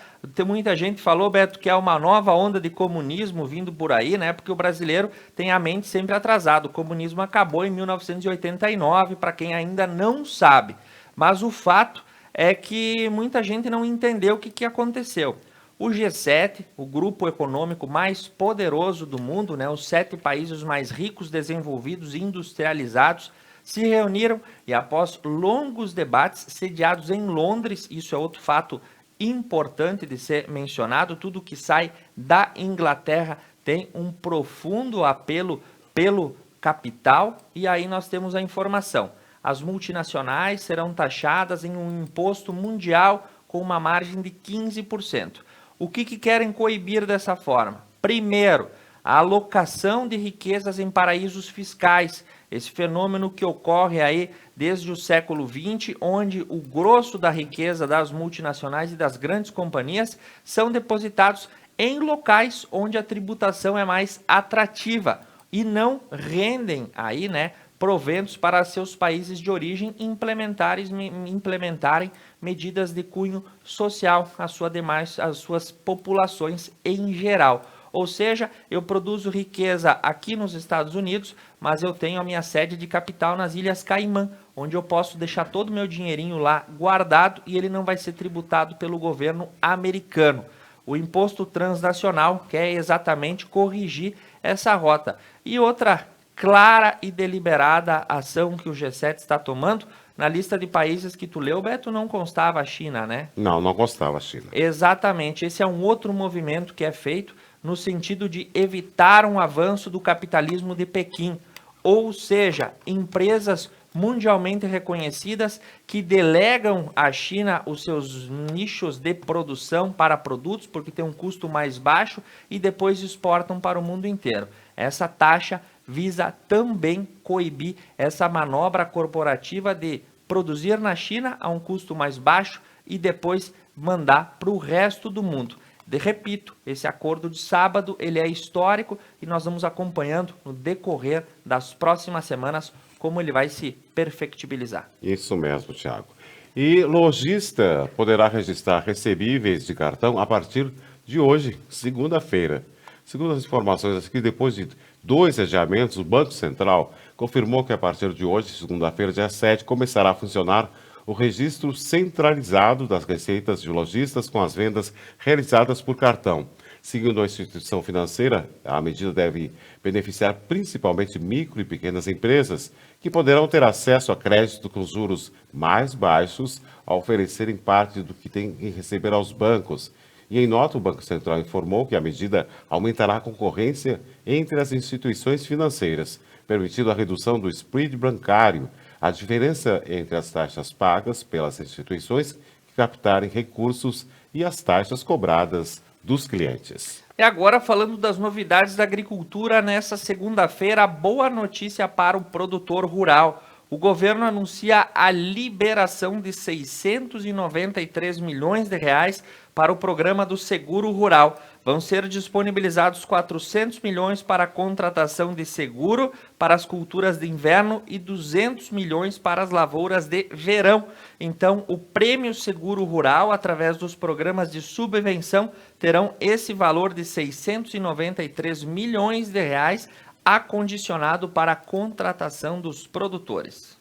muita gente falou, Beto, que é uma nova onda de comunismo vindo por aí, né? Porque o brasileiro tem a mente sempre atrasada. O comunismo acabou em 1989, para quem ainda não sabe. Mas o fato é que muita gente não entendeu o que aconteceu. O G7, o grupo econômico mais poderoso do mundo, né, os 7 países mais ricos, desenvolvidos e industrializados, se reuniram e, após longos debates sediados em Londres, isso é outro fato importante de ser mencionado, tudo que sai da Inglaterra tem um profundo apelo pelo capital, e aí nós temos a informação. As multinacionais serão taxadas em um imposto mundial com uma margem de 15%. O que querem coibir dessa forma? Primeiro, a alocação de riquezas em paraísos fiscais. Esse fenômeno que ocorre aí desde o século XX, onde o grosso da riqueza das multinacionais e das grandes companhias são depositados em locais onde a tributação é mais atrativa e não rendem aí, né, proventos para seus países de origem implementarem medidas de cunho social às suas populações em geral. Ou seja, eu produzo riqueza aqui nos Estados Unidos, mas eu tenho a minha sede de capital nas Ilhas Caimã, onde eu posso deixar todo o meu dinheirinho lá guardado e ele não vai ser tributado pelo governo americano. O imposto transnacional quer exatamente corrigir essa rota. E outra clara e deliberada ação que o G7 está tomando, na lista de países que tu leu, Beto, não constava a China, né? Não constava a China. Exatamente, esse é um outro movimento que é feito no sentido de evitar um avanço do capitalismo de Pequim, ou seja, empresas mundialmente reconhecidas que delegam à China os seus nichos de produção para produtos, porque tem um custo mais baixo, e depois exportam para o mundo inteiro. Essa taxa visa também coibir essa manobra corporativa de produzir na China a um custo mais baixo e depois mandar para o resto do mundo. Repito, esse acordo de sábado ele é histórico e nós vamos acompanhando no decorrer das próximas semanas como ele vai se perfectibilizar. Isso mesmo, Thiago. E lojista poderá registrar recebíveis de cartão a partir de hoje, segunda-feira. Segundo as informações aqui, depois de 2 adiamentos, o Banco Central confirmou que a partir de hoje, segunda-feira, dia 7, começará a funcionar o registro centralizado das receitas de lojistas com as vendas realizadas por cartão. Segundo a instituição financeira, a medida deve beneficiar principalmente micro e pequenas empresas, que poderão ter acesso a crédito com juros mais baixos ao oferecerem parte do que têm em receber aos bancos. E em nota, o Banco Central informou que a medida aumentará a concorrência entre as instituições financeiras, permitindo a redução do spread bancário, a diferença entre as taxas pagas pelas instituições que captarem recursos e as taxas cobradas dos clientes. E agora, falando das novidades da agricultura, nessa segunda-feira, boa notícia para o produtor rural. O governo anuncia a liberação de 693 milhões de reais para o programa do Seguro Rural. Vão ser disponibilizados 400 milhões para a contratação de seguro para as culturas de inverno e 200 milhões para as lavouras de verão. Então, o Prêmio Seguro Rural, através dos programas de subvenção, terão esse valor de 693 milhões de reais acondicionado para a contratação dos produtores.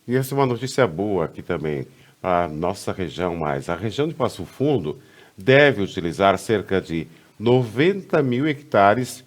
E essa é uma notícia boa aqui também, a nossa região mais. A região de Passo Fundo deve utilizar cerca de 90 mil hectares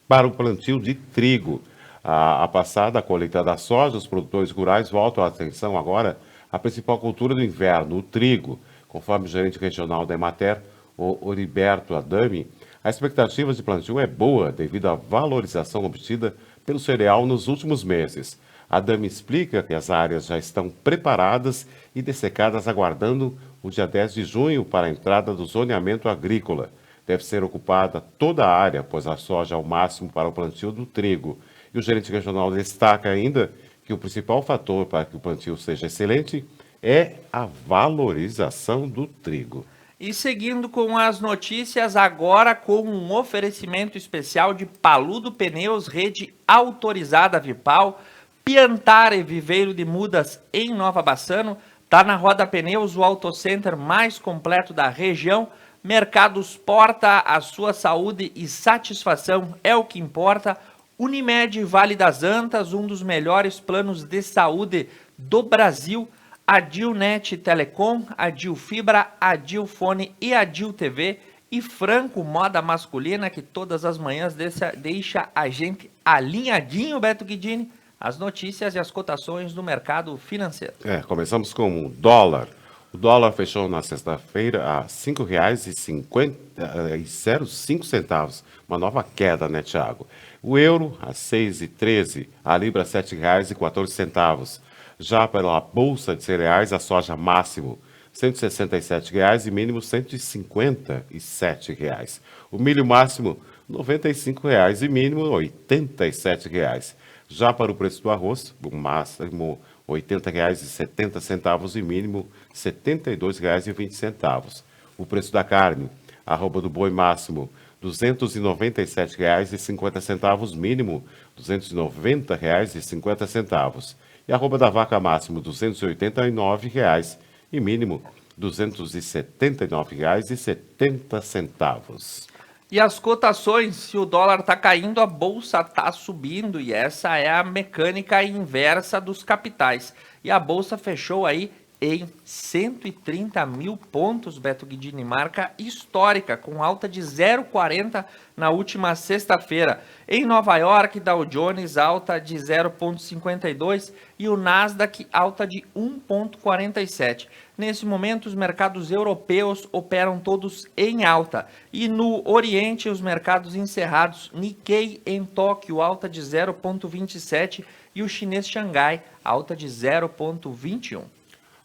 para o plantio de trigo. A passada colheita da soja, os produtores rurais voltam a atenção agora à principal cultura do inverno, o trigo. Conforme o gerente regional da Emater, o Heriberto Adami, A expectativa de plantio é boa devido à valorização obtida pelo cereal nos últimos meses. A Dami explica que as áreas já estão preparadas e dessecadas aguardando o dia 10 de junho para a entrada do zoneamento agrícola. Deve ser ocupada toda a área, pois a soja é o máximo para o plantio do trigo. E o gerente regional destaca ainda que o principal fator para que o plantio seja excelente é a valorização do trigo. E seguindo com as notícias, agora com um oferecimento especial de Paludo Pneus, rede autorizada Vipal, Piantare Viveiro de Mudas em Nova Bassano, tá na Roda Pneus, o autocenter mais completo da região. Mercados Porta, a sua saúde e satisfação é o que importa. Unimed Vale das Antas, um dos melhores planos de saúde do Brasil. Adilnet Telecom, Adil Fibra, Adil Fone e Adil TV. E Franco Moda Masculina, que todas as manhãs deixa a gente alinhadinho, Beto Guidini, as notícias e as cotações do mercado financeiro. Começamos com o dólar. O dólar fechou na sexta-feira a R$ 5,05, uma nova queda, né, Thiago? O euro a R$ 6,13, a libra R$ 7,14. Já pela Bolsa de Cereais, a soja máximo R$ 167,00 e mínimo R$ 157,00. O milho máximo R$ 95,00 e mínimo R$ 87,00. Já para o preço do arroz, o máximo R$ 80,70 e mínimo R$ 72,20. O preço da carne, arroba do boi máximo R$ 297,50, mínimo R$ 290,50. E arroba da vaca máximo R$ 289,00 e mínimo R$ 279,70. E as cotações, se o dólar está caindo, a bolsa está subindo, e essa é a mecânica inversa dos capitais. E a bolsa fechou aí em 130 mil pontos, Beto Guidini, marca histórica, com alta de 0,40 na última sexta-feira. Em Nova York, Dow Jones alta de 0,52 e o Nasdaq alta de 1,47. Nesse momento, os mercados europeus operam todos em alta. E no Oriente, os mercados encerrados, Nikkei em Tóquio alta de 0,27 e o chinês Xangai alta de 0,21.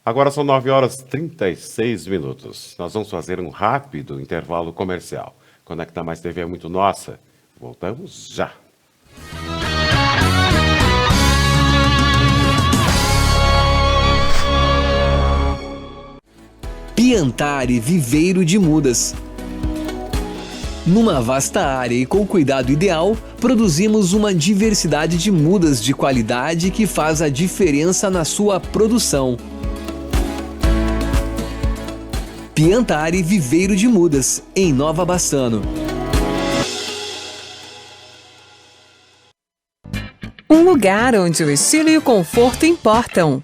Agora são 9h36. Nós vamos fazer um rápido intervalo comercial. Conecta Mais TV é muito nossa. Voltamos já. Piantare Viveiro de Mudas. Numa vasta área e com cuidado ideal, produzimos uma diversidade de mudas de qualidade que faz a diferença na sua produção. Piantare Viveiro de Mudas, em Nova Bassano. Um lugar onde o estilo e o conforto importam.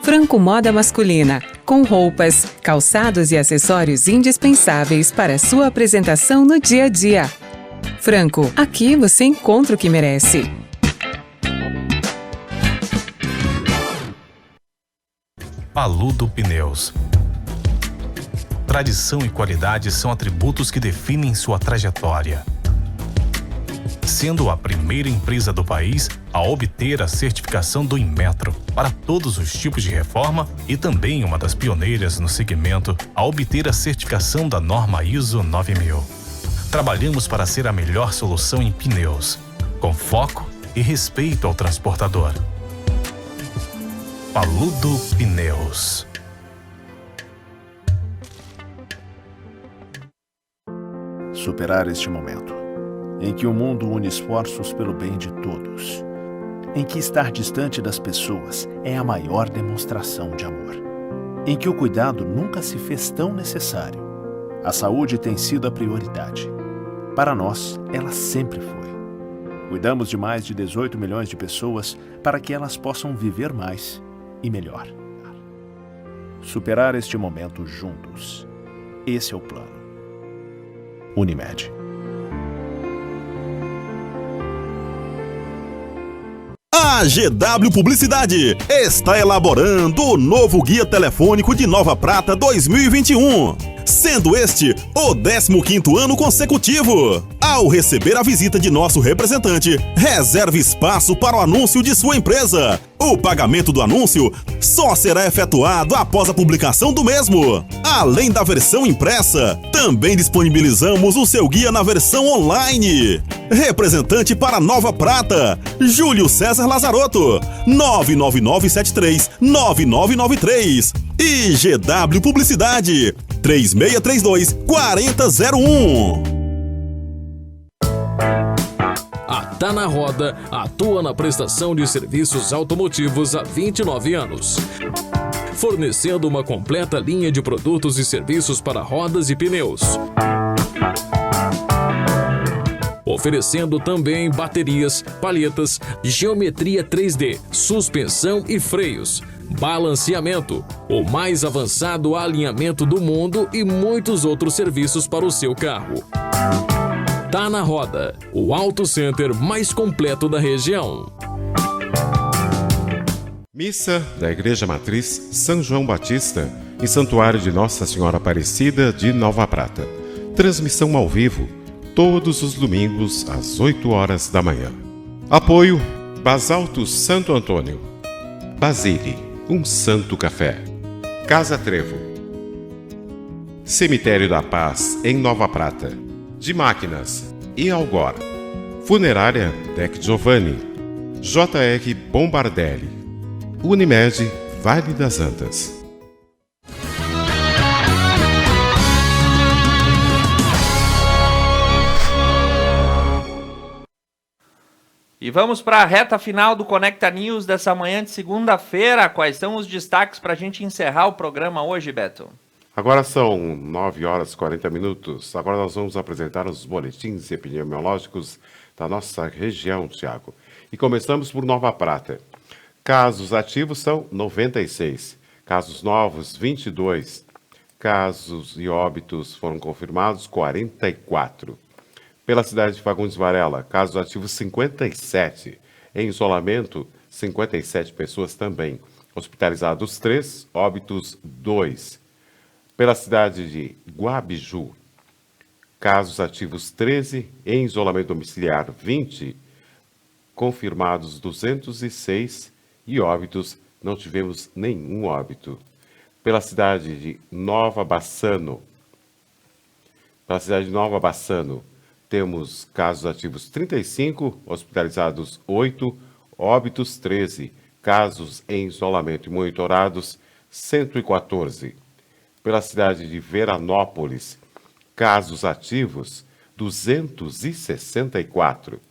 Franco Moda Masculina, com roupas, calçados e acessórios indispensáveis para sua apresentação no dia a dia. Franco, aqui você encontra o que merece. Paludo Pneus. Tradição e qualidade são atributos que definem sua trajetória. Sendo a primeira empresa do país a obter a certificação do Inmetro para todos os tipos de reforma e também uma das pioneiras no segmento a obter a certificação da norma ISO 9000. Trabalhamos para ser a melhor solução em pneus, com foco e respeito ao transportador. Paludo Pneus. Superar este momento, em que o mundo une esforços pelo bem de todos, em que estar distante das pessoas é a maior demonstração de amor, em que o cuidado nunca se fez tão necessário. A saúde tem sido a prioridade. Para nós, ela sempre foi. Cuidamos de mais de 18 milhões de pessoas para que elas possam viver mais e melhor. Superar este momento juntos. Esse é o plano. Unimed. A GW Publicidade está elaborando o novo Guia Telefônico de Nova Prata 2021. sendo este o 15º ano consecutivo. Ao receber a visita de nosso representante, reserve espaço para o anúncio de sua empresa. O pagamento do anúncio só será efetuado após a publicação do mesmo. Além da versão impressa, também disponibilizamos o seu guia na versão online. Representante para Nova Prata, Júlio César Lazarotto, 99973-9993. E GW Publicidade, 3632-4001. A Tá na Roda atua na prestação de serviços automotivos há 29 anos, fornecendo uma completa linha de produtos e serviços para rodas e pneus. Oferecendo também baterias, palhetas, geometria 3D, suspensão e freios, balanceamento, o mais avançado alinhamento do mundo e muitos outros serviços para o seu carro. Tá na Roda, o Auto Center mais completo da região. Missa da Igreja Matriz São João Batista e Santuário de Nossa Senhora Aparecida de Nova Prata. Transmissão ao vivo, todos os domingos às 8 horas da manhã. Apoio Basalto Santo Antônio, Basile, um santo café, Casa Trevo, Cemitério da Paz em Nova Prata, de Máquinas e Algor, Funerária Dec Giovanni, JR Bombardelli, Unimed Vale das Antas. E vamos para a reta final do Conecta News dessa manhã de segunda-feira. Quais são os destaques para a gente encerrar o programa hoje, Beto? Agora são 9 horas e 40 minutos. Agora nós vamos apresentar os boletins epidemiológicos da nossa região, Tiago. E começamos por Nova Prata. Casos ativos são 96. Casos novos, 22. Casos e óbitos foram confirmados, 44. Pela cidade de Fagundes Varela, casos ativos 57. Em isolamento, 57 pessoas também. Hospitalizados 3, óbitos 2. Pela cidade de Guabiju, casos ativos 13, em isolamento domiciliar 20, confirmados 206 e óbitos, não tivemos nenhum óbito. Pela cidade de Nova Bassano, temos casos ativos 35, hospitalizados 8, óbitos 13, casos em isolamento e monitorados 114. Pela cidade de Veranópolis, casos ativos 264,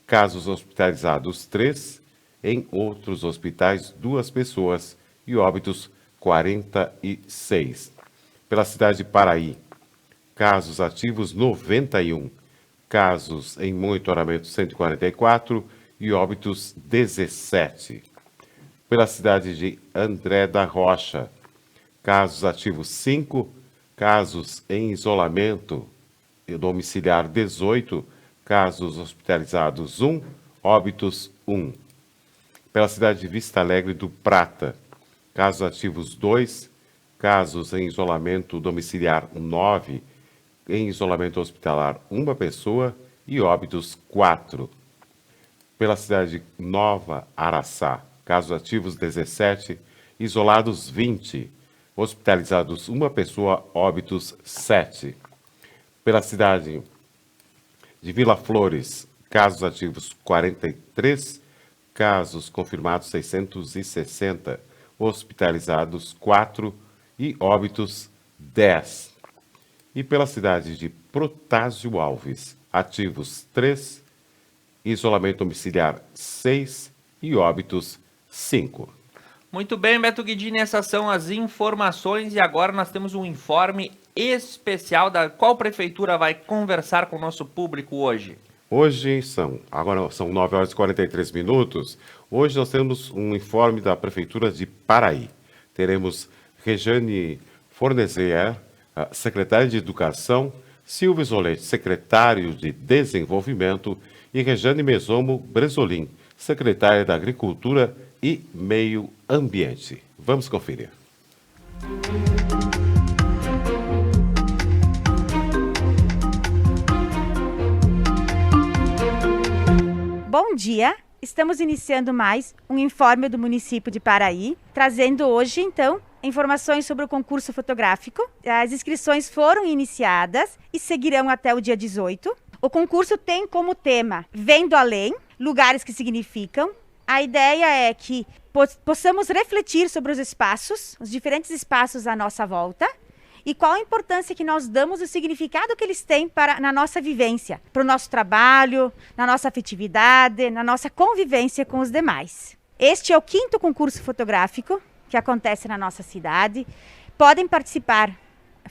casos hospitalizados 3, em outros hospitais 2 pessoas e óbitos 46. Pela cidade de Paraí, casos ativos 91, casos em monitoramento 144 e óbitos 17. Pela cidade de André da Rocha, casos ativos 5, casos em isolamento domiciliar 18, casos hospitalizados 1, óbitos 1. Pela cidade de Vista Alegre do Prata, casos ativos 2, casos em isolamento domiciliar 9, em isolamento hospitalar 1 pessoa e óbitos 4. Pela cidade de Nova Araçá, casos ativos 17, isolados 20, hospitalizados 1 pessoa, óbitos 7. Pela cidade de Vila Flores, casos ativos 43, casos confirmados 660, hospitalizados 4 e óbitos 10. E pela cidade de Protásio Alves, ativos 3, isolamento domiciliar 6 e óbitos 5. Muito bem, Beto Guidini, essas são as informações e agora nós temos um informe especial da qual prefeitura vai conversar com o nosso público hoje. Hoje agora são 9 horas e 43 minutos. Hoje nós temos um informe da Prefeitura de Paraí. Teremos Rejane Fornezier, secretária de Educação, Silvio Zolete, secretário de Desenvolvimento, e Rejane Mesomo Bresolim, secretária da Agricultura e Meio Ambiente. Vamos conferir. Bom dia, estamos iniciando mais um informe do município de Paraí, trazendo hoje, então, informações sobre o concurso fotográfico. As inscrições foram iniciadas e seguirão até o dia 18. O concurso tem como tema Vendo Além, lugares que significam. A ideia é que possamos refletir sobre os espaços, os diferentes espaços à nossa volta, e qual a importância que nós damos, o significado que eles têm na nossa vivência, para o nosso trabalho, na nossa afetividade, na nossa convivência com os demais. Este é o 5º concurso fotográfico que acontece na nossa cidade. Podem participar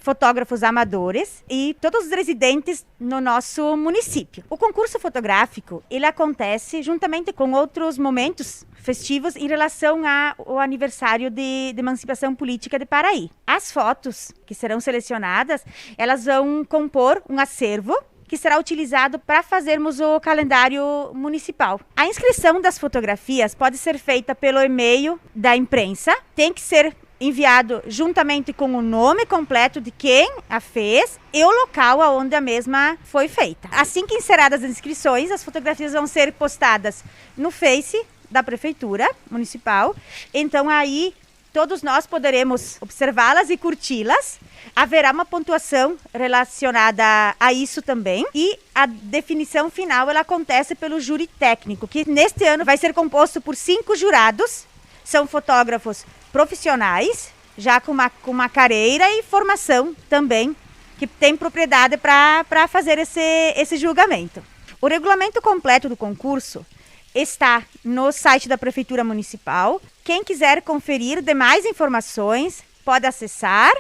fotógrafos amadores e todos os residentes no nosso município. O concurso fotográfico, ele acontece juntamente com outros momentos festivos em relação ao aniversário de emancipação política de Paraí. As fotos que serão selecionadas, elas vão compor um acervo que será utilizado para fazermos o calendário municipal. A inscrição das fotografias pode ser feita pelo e-mail da imprensa, tem que ser enviado juntamente com o nome completo de quem a fez e o local onde a mesma foi feita. Assim que encerradas as inscrições, as fotografias vão ser postadas no Face da Prefeitura Municipal. Então aí todos nós poderemos observá-las e curti-las. Haverá uma pontuação relacionada a isso também. E a definição final ela acontece pelo júri técnico, que neste ano vai ser composto por 5 jurados. São fotógrafos profissionais, já com uma carreira e formação também, que tem propriedade para fazer esse julgamento. O regulamento completo do concurso está no site da Prefeitura Municipal. Quem quiser conferir demais informações, pode acessar,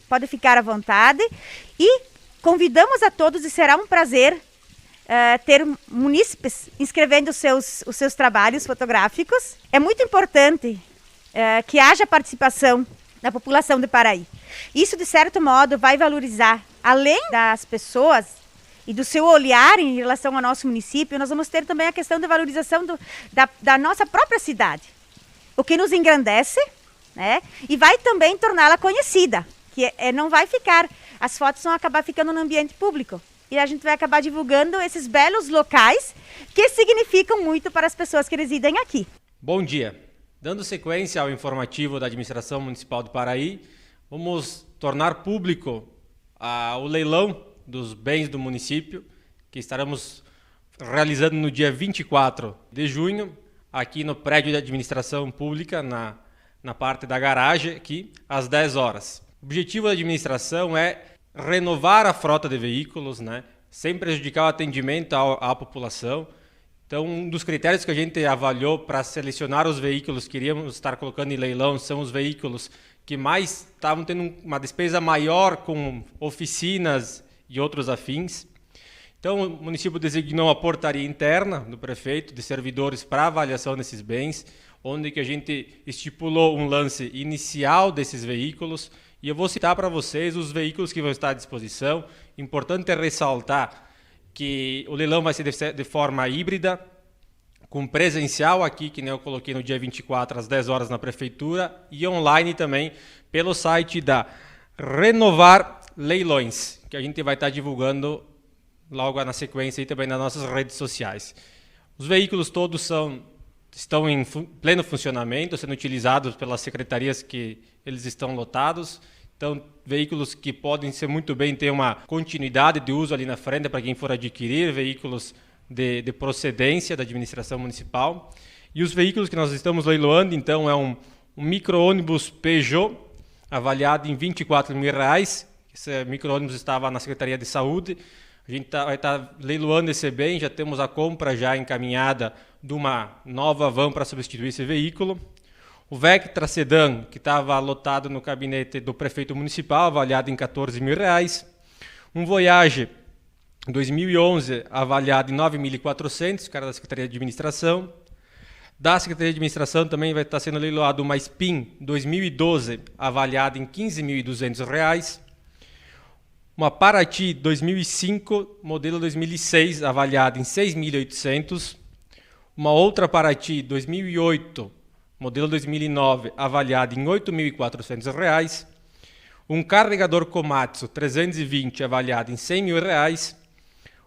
pode ficar à vontade. E convidamos a todos, e será um prazer ter munícipes inscrevendo os seus trabalhos fotográficos. É muito importante que haja participação da população de Paraí. Isso, de certo modo, vai valorizar, além das pessoas e do seu olhar em relação ao nosso município, nós vamos ter também a questão da valorização da nossa própria cidade, o que nos engrandece, né? E vai também torná-la conhecida, que não vai ficar, as fotos vão acabar ficando no ambiente público. E a gente vai acabar divulgando esses belos locais que significam muito para as pessoas que residem aqui. Bom dia. Dando sequência ao informativo da Administração Municipal de Paraí, vamos tornar público o leilão dos bens do município, que estaremos realizando no dia 24 de junho, aqui no prédio de administração pública, na parte da garagem, aqui, às 10 horas. O objetivo da administração é renovar a frota de veículos, né, sem prejudicar o atendimento à população. Então, um dos critérios que a gente avaliou para selecionar os veículos que iríamos estar colocando em leilão são os veículos que mais estavam tendo uma despesa maior com oficinas e outros afins. Então, o município designou a portaria interna do prefeito de servidores para avaliação desses bens, onde que a gente estipulou um lance inicial desses veículos. E eu vou citar para vocês os veículos que vão estar à disposição. Importante é ressaltar que o leilão vai ser de forma híbrida, com presencial aqui, que nem eu coloquei no dia 24, às 10 horas na Prefeitura, e online também pelo site da Renovar Leilões, que a gente vai estar divulgando logo na sequência e também nas nossas redes sociais. Os veículos todos estão em pleno funcionamento, sendo utilizados pelas secretarias que eles estão lotados. Então, veículos que podem ser muito bem ter uma continuidade de uso ali na frente para quem for adquirir, veículos de procedência da administração municipal. E os veículos que nós estamos leiloando, então, é um micro-ônibus Peugeot, avaliado em R$24 mil. Esse micro-ônibus estava na Secretaria de Saúde. A gente vai estar leiloando esse bem, já temos a compra já encaminhada de uma nova van para substituir esse veículo. O Vectra Sedan, que estava lotado no gabinete do prefeito municipal, avaliado em R$14 mil. Um Voyage 2011, avaliado em 9.400, cara da Secretaria de Administração. Da Secretaria de Administração também vai estar sendo leiloado uma Spin 2012, avaliada em R$15.200. Uma Paraty 2005, modelo 2006, avaliada em 6.800. Uma outra Paraty 2008, modelo 2009, avaliada em R$ 8.400. Um carregador Komatsu 320, avaliado em R$ 100 mil.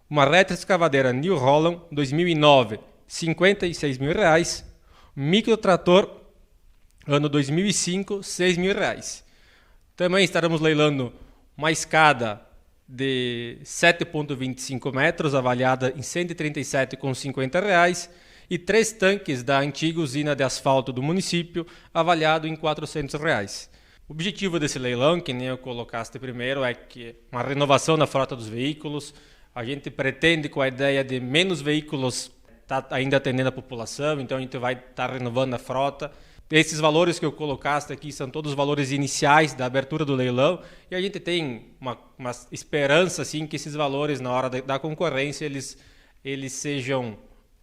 Uma retroescavadeira New Holland 2009, R$56 mil. Microtrator, ano 2005, R$6 mil. Também estaremos leilando uma escada de 7,25 metros, avaliada em R$ 137,50, e 3 tanques da antiga usina de asfalto do município, avaliado em R$ 400. O objetivo desse leilão, que nem eu colocaste primeiro, é que uma renovação da frota dos veículos. A gente pretende, com a ideia de menos veículos, tá ainda atendendo a população, então a gente vai estar renovando a frota. Esses valores que eu colocaste aqui são todos os valores iniciais da abertura do leilão, e a gente tem uma esperança assim, que esses valores, na hora da concorrência, eles sejam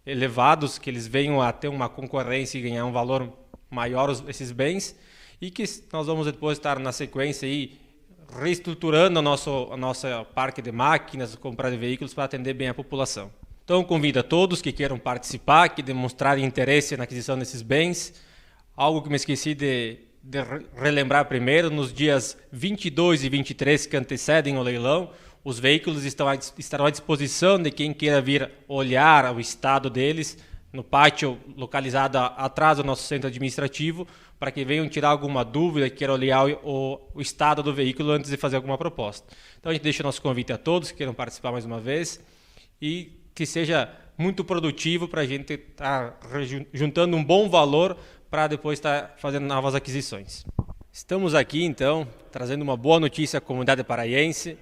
elevados, que eles venham a ter uma concorrência e ganhar um valor maior esses bens, e que nós vamos depois estar na sequência aí reestruturando a nossa parque de máquinas, comprar de veículos para atender bem a população. Então convido a todos que queiram participar, que demonstrarem interesse na aquisição desses bens. Algo que me esqueci de relembrar primeiro, nos dias 22 e 23 que antecedem o leilão, os veículos estarão à disposição de quem queira vir olhar o estado deles, no pátio localizado atrás do nosso centro administrativo, para que venham tirar alguma dúvida, queiram olhar o estado do veículo antes de fazer alguma proposta. Então a gente deixa o nosso convite a todos que queiram participar mais uma vez e que seja muito produtivo para a gente estar juntando um bom valor para depois estar fazendo novas aquisições. Estamos aqui, então, trazendo uma boa notícia à comunidade paraiense,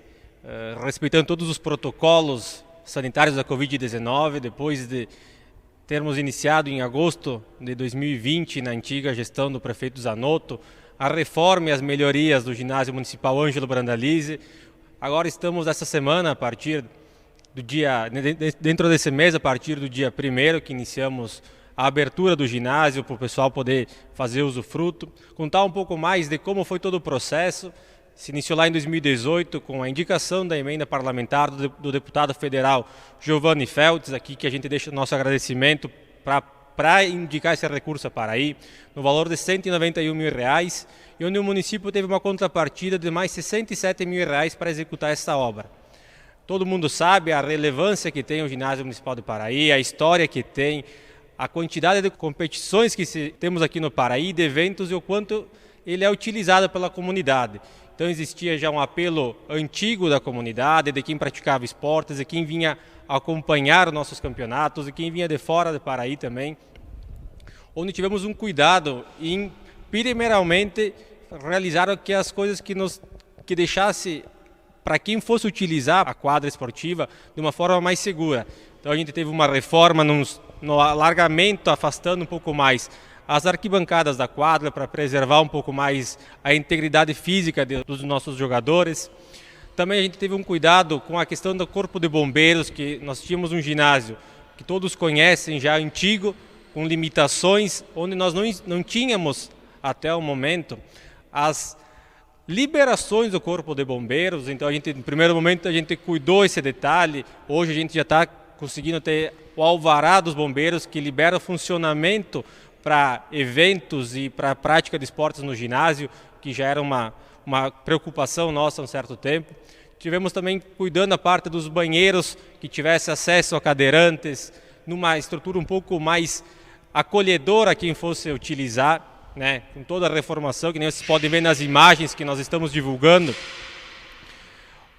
respeitando todos os protocolos sanitários da Covid-19, depois de termos iniciado em agosto de 2020, na antiga gestão do prefeito Zanotto, a reforma e as melhorias do ginásio municipal Ângelo Brandalize. Agora estamos essa semana, a partir do dentro desse mês, a partir do dia 1º, que iniciamos a abertura do ginásio para o pessoal poder fazer usufruto, contar um pouco mais de como foi todo o processo. Se iniciou lá em 2018 com a indicação da emenda parlamentar do deputado federal Giovanni Feltz, aqui que a gente deixa o nosso agradecimento para indicar esse recurso a Paraí, no valor de R$ 191 mil, e onde o município teve uma contrapartida de mais R$ 67 mil para executar essa obra. Todo mundo sabe a relevância que tem o ginásio municipal de Paraí, a história que tem, a quantidade de competições que temos aqui no Paraí, de eventos, e o quanto ele é utilizado pela comunidade. Então existia já um apelo antigo da comunidade, de quem praticava esportes, de quem vinha acompanhar os nossos campeonatos, de quem vinha de fora de Paraí também, onde tivemos um cuidado em, primeiramente, realizar as coisas que deixasse para quem fosse utilizar a quadra esportiva de uma forma mais segura. Então a gente teve uma reforma no alargamento, afastando um pouco mais as arquibancadas da quadra para preservar um pouco mais a integridade física dos nossos jogadores. Também a gente teve um cuidado com a questão do corpo de bombeiros, que nós tínhamos um ginásio que todos conhecem, já antigo, com limitações, onde nós não tínhamos até o momento as liberações do corpo de bombeiros. Então no primeiro momento a gente cuidou esse detalhe. Hoje a gente já está conseguindo ter o alvará dos bombeiros, que libera o funcionamento para eventos e para a prática de esportes no ginásio, que já era uma preocupação nossa há um certo tempo. Tivemos também cuidando a parte dos banheiros, que tivesse acesso a cadeirantes, numa estrutura um pouco mais acolhedora a quem fosse utilizar, né, com toda a reformação, que nem vocês podem ver nas imagens que nós estamos divulgando.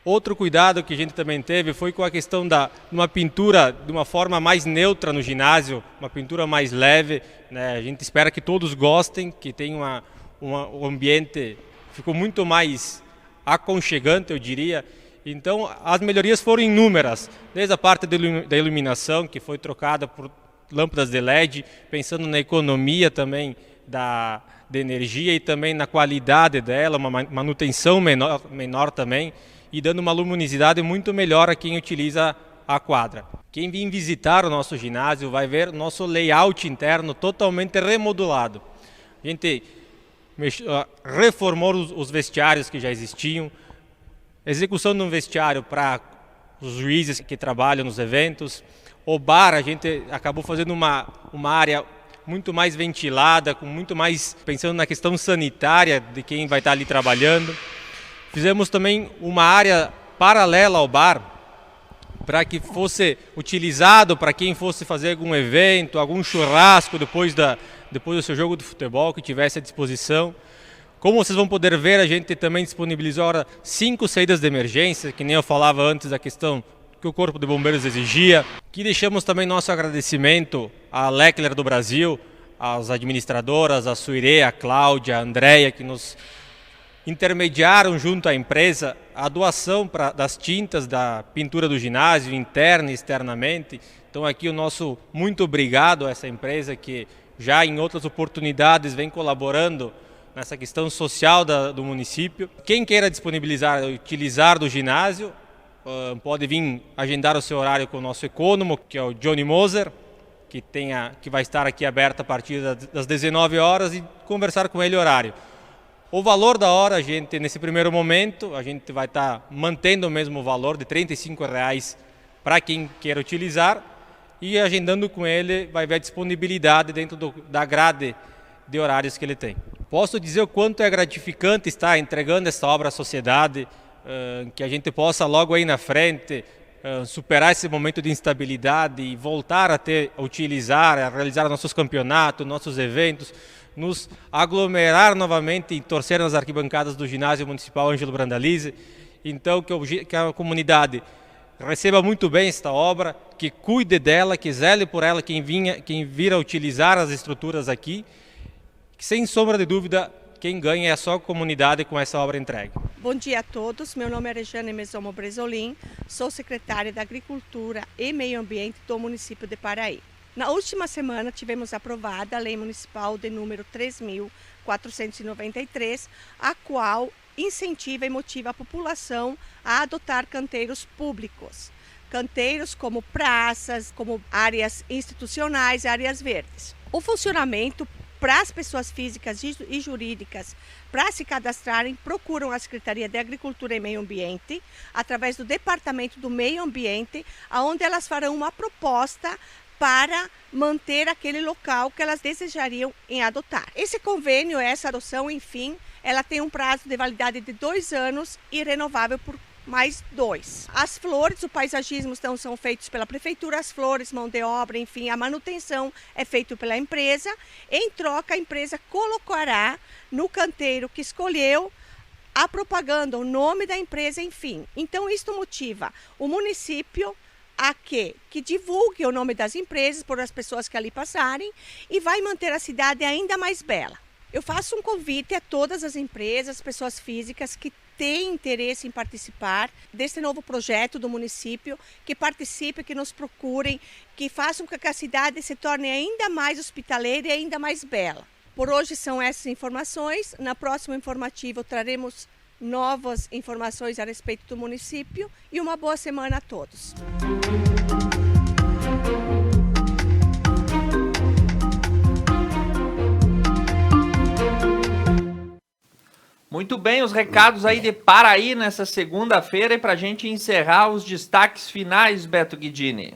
Outro cuidado que a gente também teve foi com a questão de uma pintura de uma forma mais neutra no ginásio, uma pintura mais leve, né? A gente espera que todos gostem, que tenha um ambiente, ficou muito mais aconchegante, eu diria. Então as melhorias foram inúmeras, desde a parte da iluminação, que foi trocada por lâmpadas de LED, pensando na economia também de energia e também na qualidade dela, uma manutenção menor também, e dando uma luminosidade muito melhor a quem utiliza a quadra. Quem vir visitar o nosso ginásio vai ver o nosso layout interno totalmente remodulado. A gente reformou os vestiários que já existiam, execução de um vestiário para os juízes que trabalham nos eventos. O bar, a gente acabou fazendo uma área muito mais ventilada, com muito mais pensando na questão sanitária de quem vai estar ali trabalhando. Fizemos também uma área paralela ao bar, para que fosse utilizado para quem fosse fazer algum evento, algum churrasco depois do seu jogo de futebol que tivesse à disposição. Como vocês vão poder ver, a gente também disponibilizou agora 5 saídas de emergência, que nem eu falava antes da questão que o Corpo de Bombeiros exigia. Que deixamos também nosso agradecimento à Leckler do Brasil, às administradoras, a Suire, a Cláudia, a Andréia, que nos intermediaram junto à empresa a doação das tintas da pintura do ginásio, interna e externamente. Então aqui o nosso muito obrigado a essa empresa que já em outras oportunidades vem colaborando nessa questão social do município. Quem queira disponibilizar, utilizar do ginásio, pode vir agendar o seu horário com o nosso econômico, que é o Johnny Moser, que vai estar aqui aberto a partir das 19 horas e conversar com ele o horário. O valor da hora, nesse primeiro momento, a gente vai estar mantendo o mesmo valor de R$ 35,00 para quem queira utilizar e agendando com ele vai ver a disponibilidade dentro da grade de horários que ele tem. Posso dizer o quanto é gratificante estar entregando essa obra à sociedade, que a gente possa logo aí na frente superar esse momento de instabilidade e voltar a utilizar, a realizar nossos campeonatos, nossos eventos, nos aglomerar novamente e torcer nas arquibancadas do ginásio municipal Ângelo Brandalize. Então que a comunidade receba muito bem esta obra, que cuide dela, que zele por ela quem vir a utilizar as estruturas aqui. Sem sombra de dúvida, quem ganha é só a comunidade com essa obra entregue. Bom dia a todos, meu nome é Rejane Mesomo Bresolim, sou secretária da Agricultura e Meio Ambiente do município de Paraí. Na última semana tivemos aprovada a Lei Municipal de número 3.493, a qual incentiva e motiva a população a adotar canteiros públicos. Canteiros como praças, como áreas institucionais e áreas verdes. O funcionamento para as pessoas físicas e jurídicas, para se cadastrarem, procuram a Secretaria de Agricultura e Meio Ambiente, através do Departamento do Meio Ambiente, onde elas farão uma proposta para manter aquele local que elas desejariam em adotar. Esse convênio, essa adoção, enfim, ela tem um prazo de validade de 2 anos e renovável por mais 2. As flores, o paisagismo são feitos pela prefeitura, as flores, mão de obra, enfim, a manutenção é feita pela empresa. Em troca, a empresa colocará no canteiro que escolheu a propaganda, o nome da empresa, enfim. Então, isto motiva o município a que divulgue o nome das empresas por as pessoas que ali passarem e vai manter a cidade ainda mais bela. Eu faço um convite a todas as empresas, pessoas físicas que têm interesse em participar desse novo projeto do município, que participem, que nos procurem, que façam com que a cidade se torne ainda mais hospitaleira e ainda mais bela. Por hoje são essas informações. Na próxima informativa traremos novas informações a respeito do município e uma boa semana a todos. Muito bem, os recados aí de Paraí nessa segunda-feira e para a gente encerrar os destaques finais, Beto Guidini.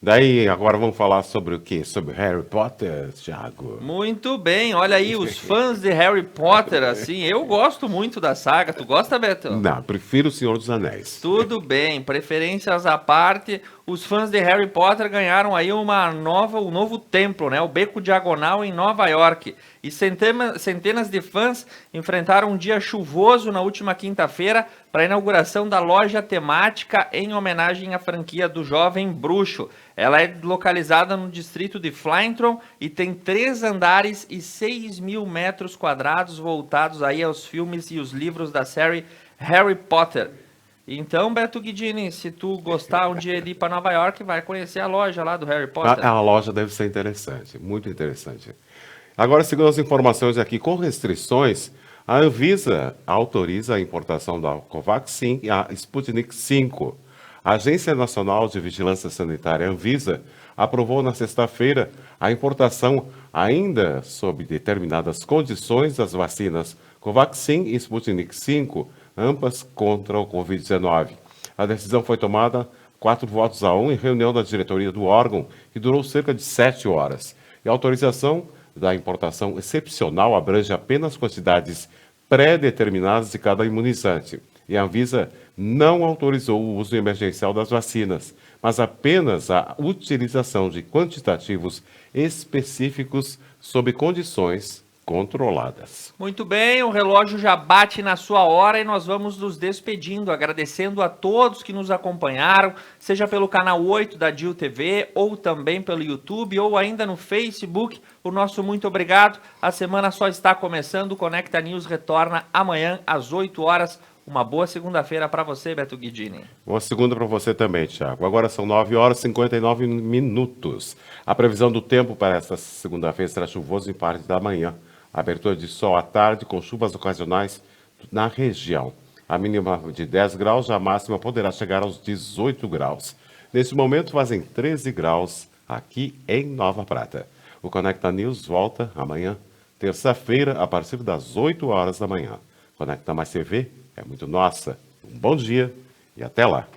Daí, agora vamos falar sobre o quê? Sobre Harry Potter, Thiago? Muito bem, olha aí, os fãs de Harry Potter, assim, eu gosto muito da saga. Tu gosta, Beto? Não, prefiro o Senhor dos Anéis. Tudo bem, preferências à parte, os fãs de Harry Potter ganharam aí um novo templo, né? O Beco Diagonal em Nova York. E centenas de fãs enfrentaram um dia chuvoso na última quinta-feira para a inauguração da loja temática em homenagem à franquia do Jovem Bruxo. Ela é localizada no distrito de Flintron e tem 3 andares e 6.000 metros quadrados voltados aí aos filmes e os livros da série Harry Potter. Então, Beto Guidini, se tu gostar um dia de ir para Nova York, vai conhecer a loja lá do Harry Potter. A loja deve ser interessante, muito interessante. Agora, segundo as informações aqui, com restrições, a Anvisa autoriza a importação da Covaxin e a Sputnik V. A Agência Nacional de Vigilância Sanitária, Anvisa, aprovou na sexta-feira a importação, ainda sob determinadas condições, das vacinas Covaxin e Sputnik V, ambas contra o Covid-19. A decisão foi tomada 4-1 em reunião da diretoria do órgão, que durou cerca de 7 horas. E a autorização da importação excepcional abrange apenas quantidades pré-determinadas de cada imunizante. E a Anvisa não autorizou o uso emergencial das vacinas, mas apenas a utilização de quantitativos específicos sob condições controladas. Muito bem, o relógio já bate na sua hora e nós vamos nos despedindo, agradecendo a todos que nos acompanharam, seja pelo canal 8 da DIL TV, ou também pelo YouTube, ou ainda no Facebook. O nosso muito obrigado. A semana só está começando, o Conecta News retorna amanhã às 8 horas. Uma boa segunda-feira para você, Beto Guidini. Boa segunda para você também, Thiago. Agora são 9 horas e 59 minutos. A previsão do tempo para esta segunda-feira será chuvoso em parte da manhã. Abertura de sol à tarde, com chuvas ocasionais na região. A mínima de 10 graus, a máxima poderá chegar aos 18 graus. Nesse momento fazem 13 graus aqui em Nova Prata. O Conecta News volta amanhã, terça-feira, a partir das 8 horas da manhã. Conecta Mais TV é muito nossa. Um bom dia e até lá.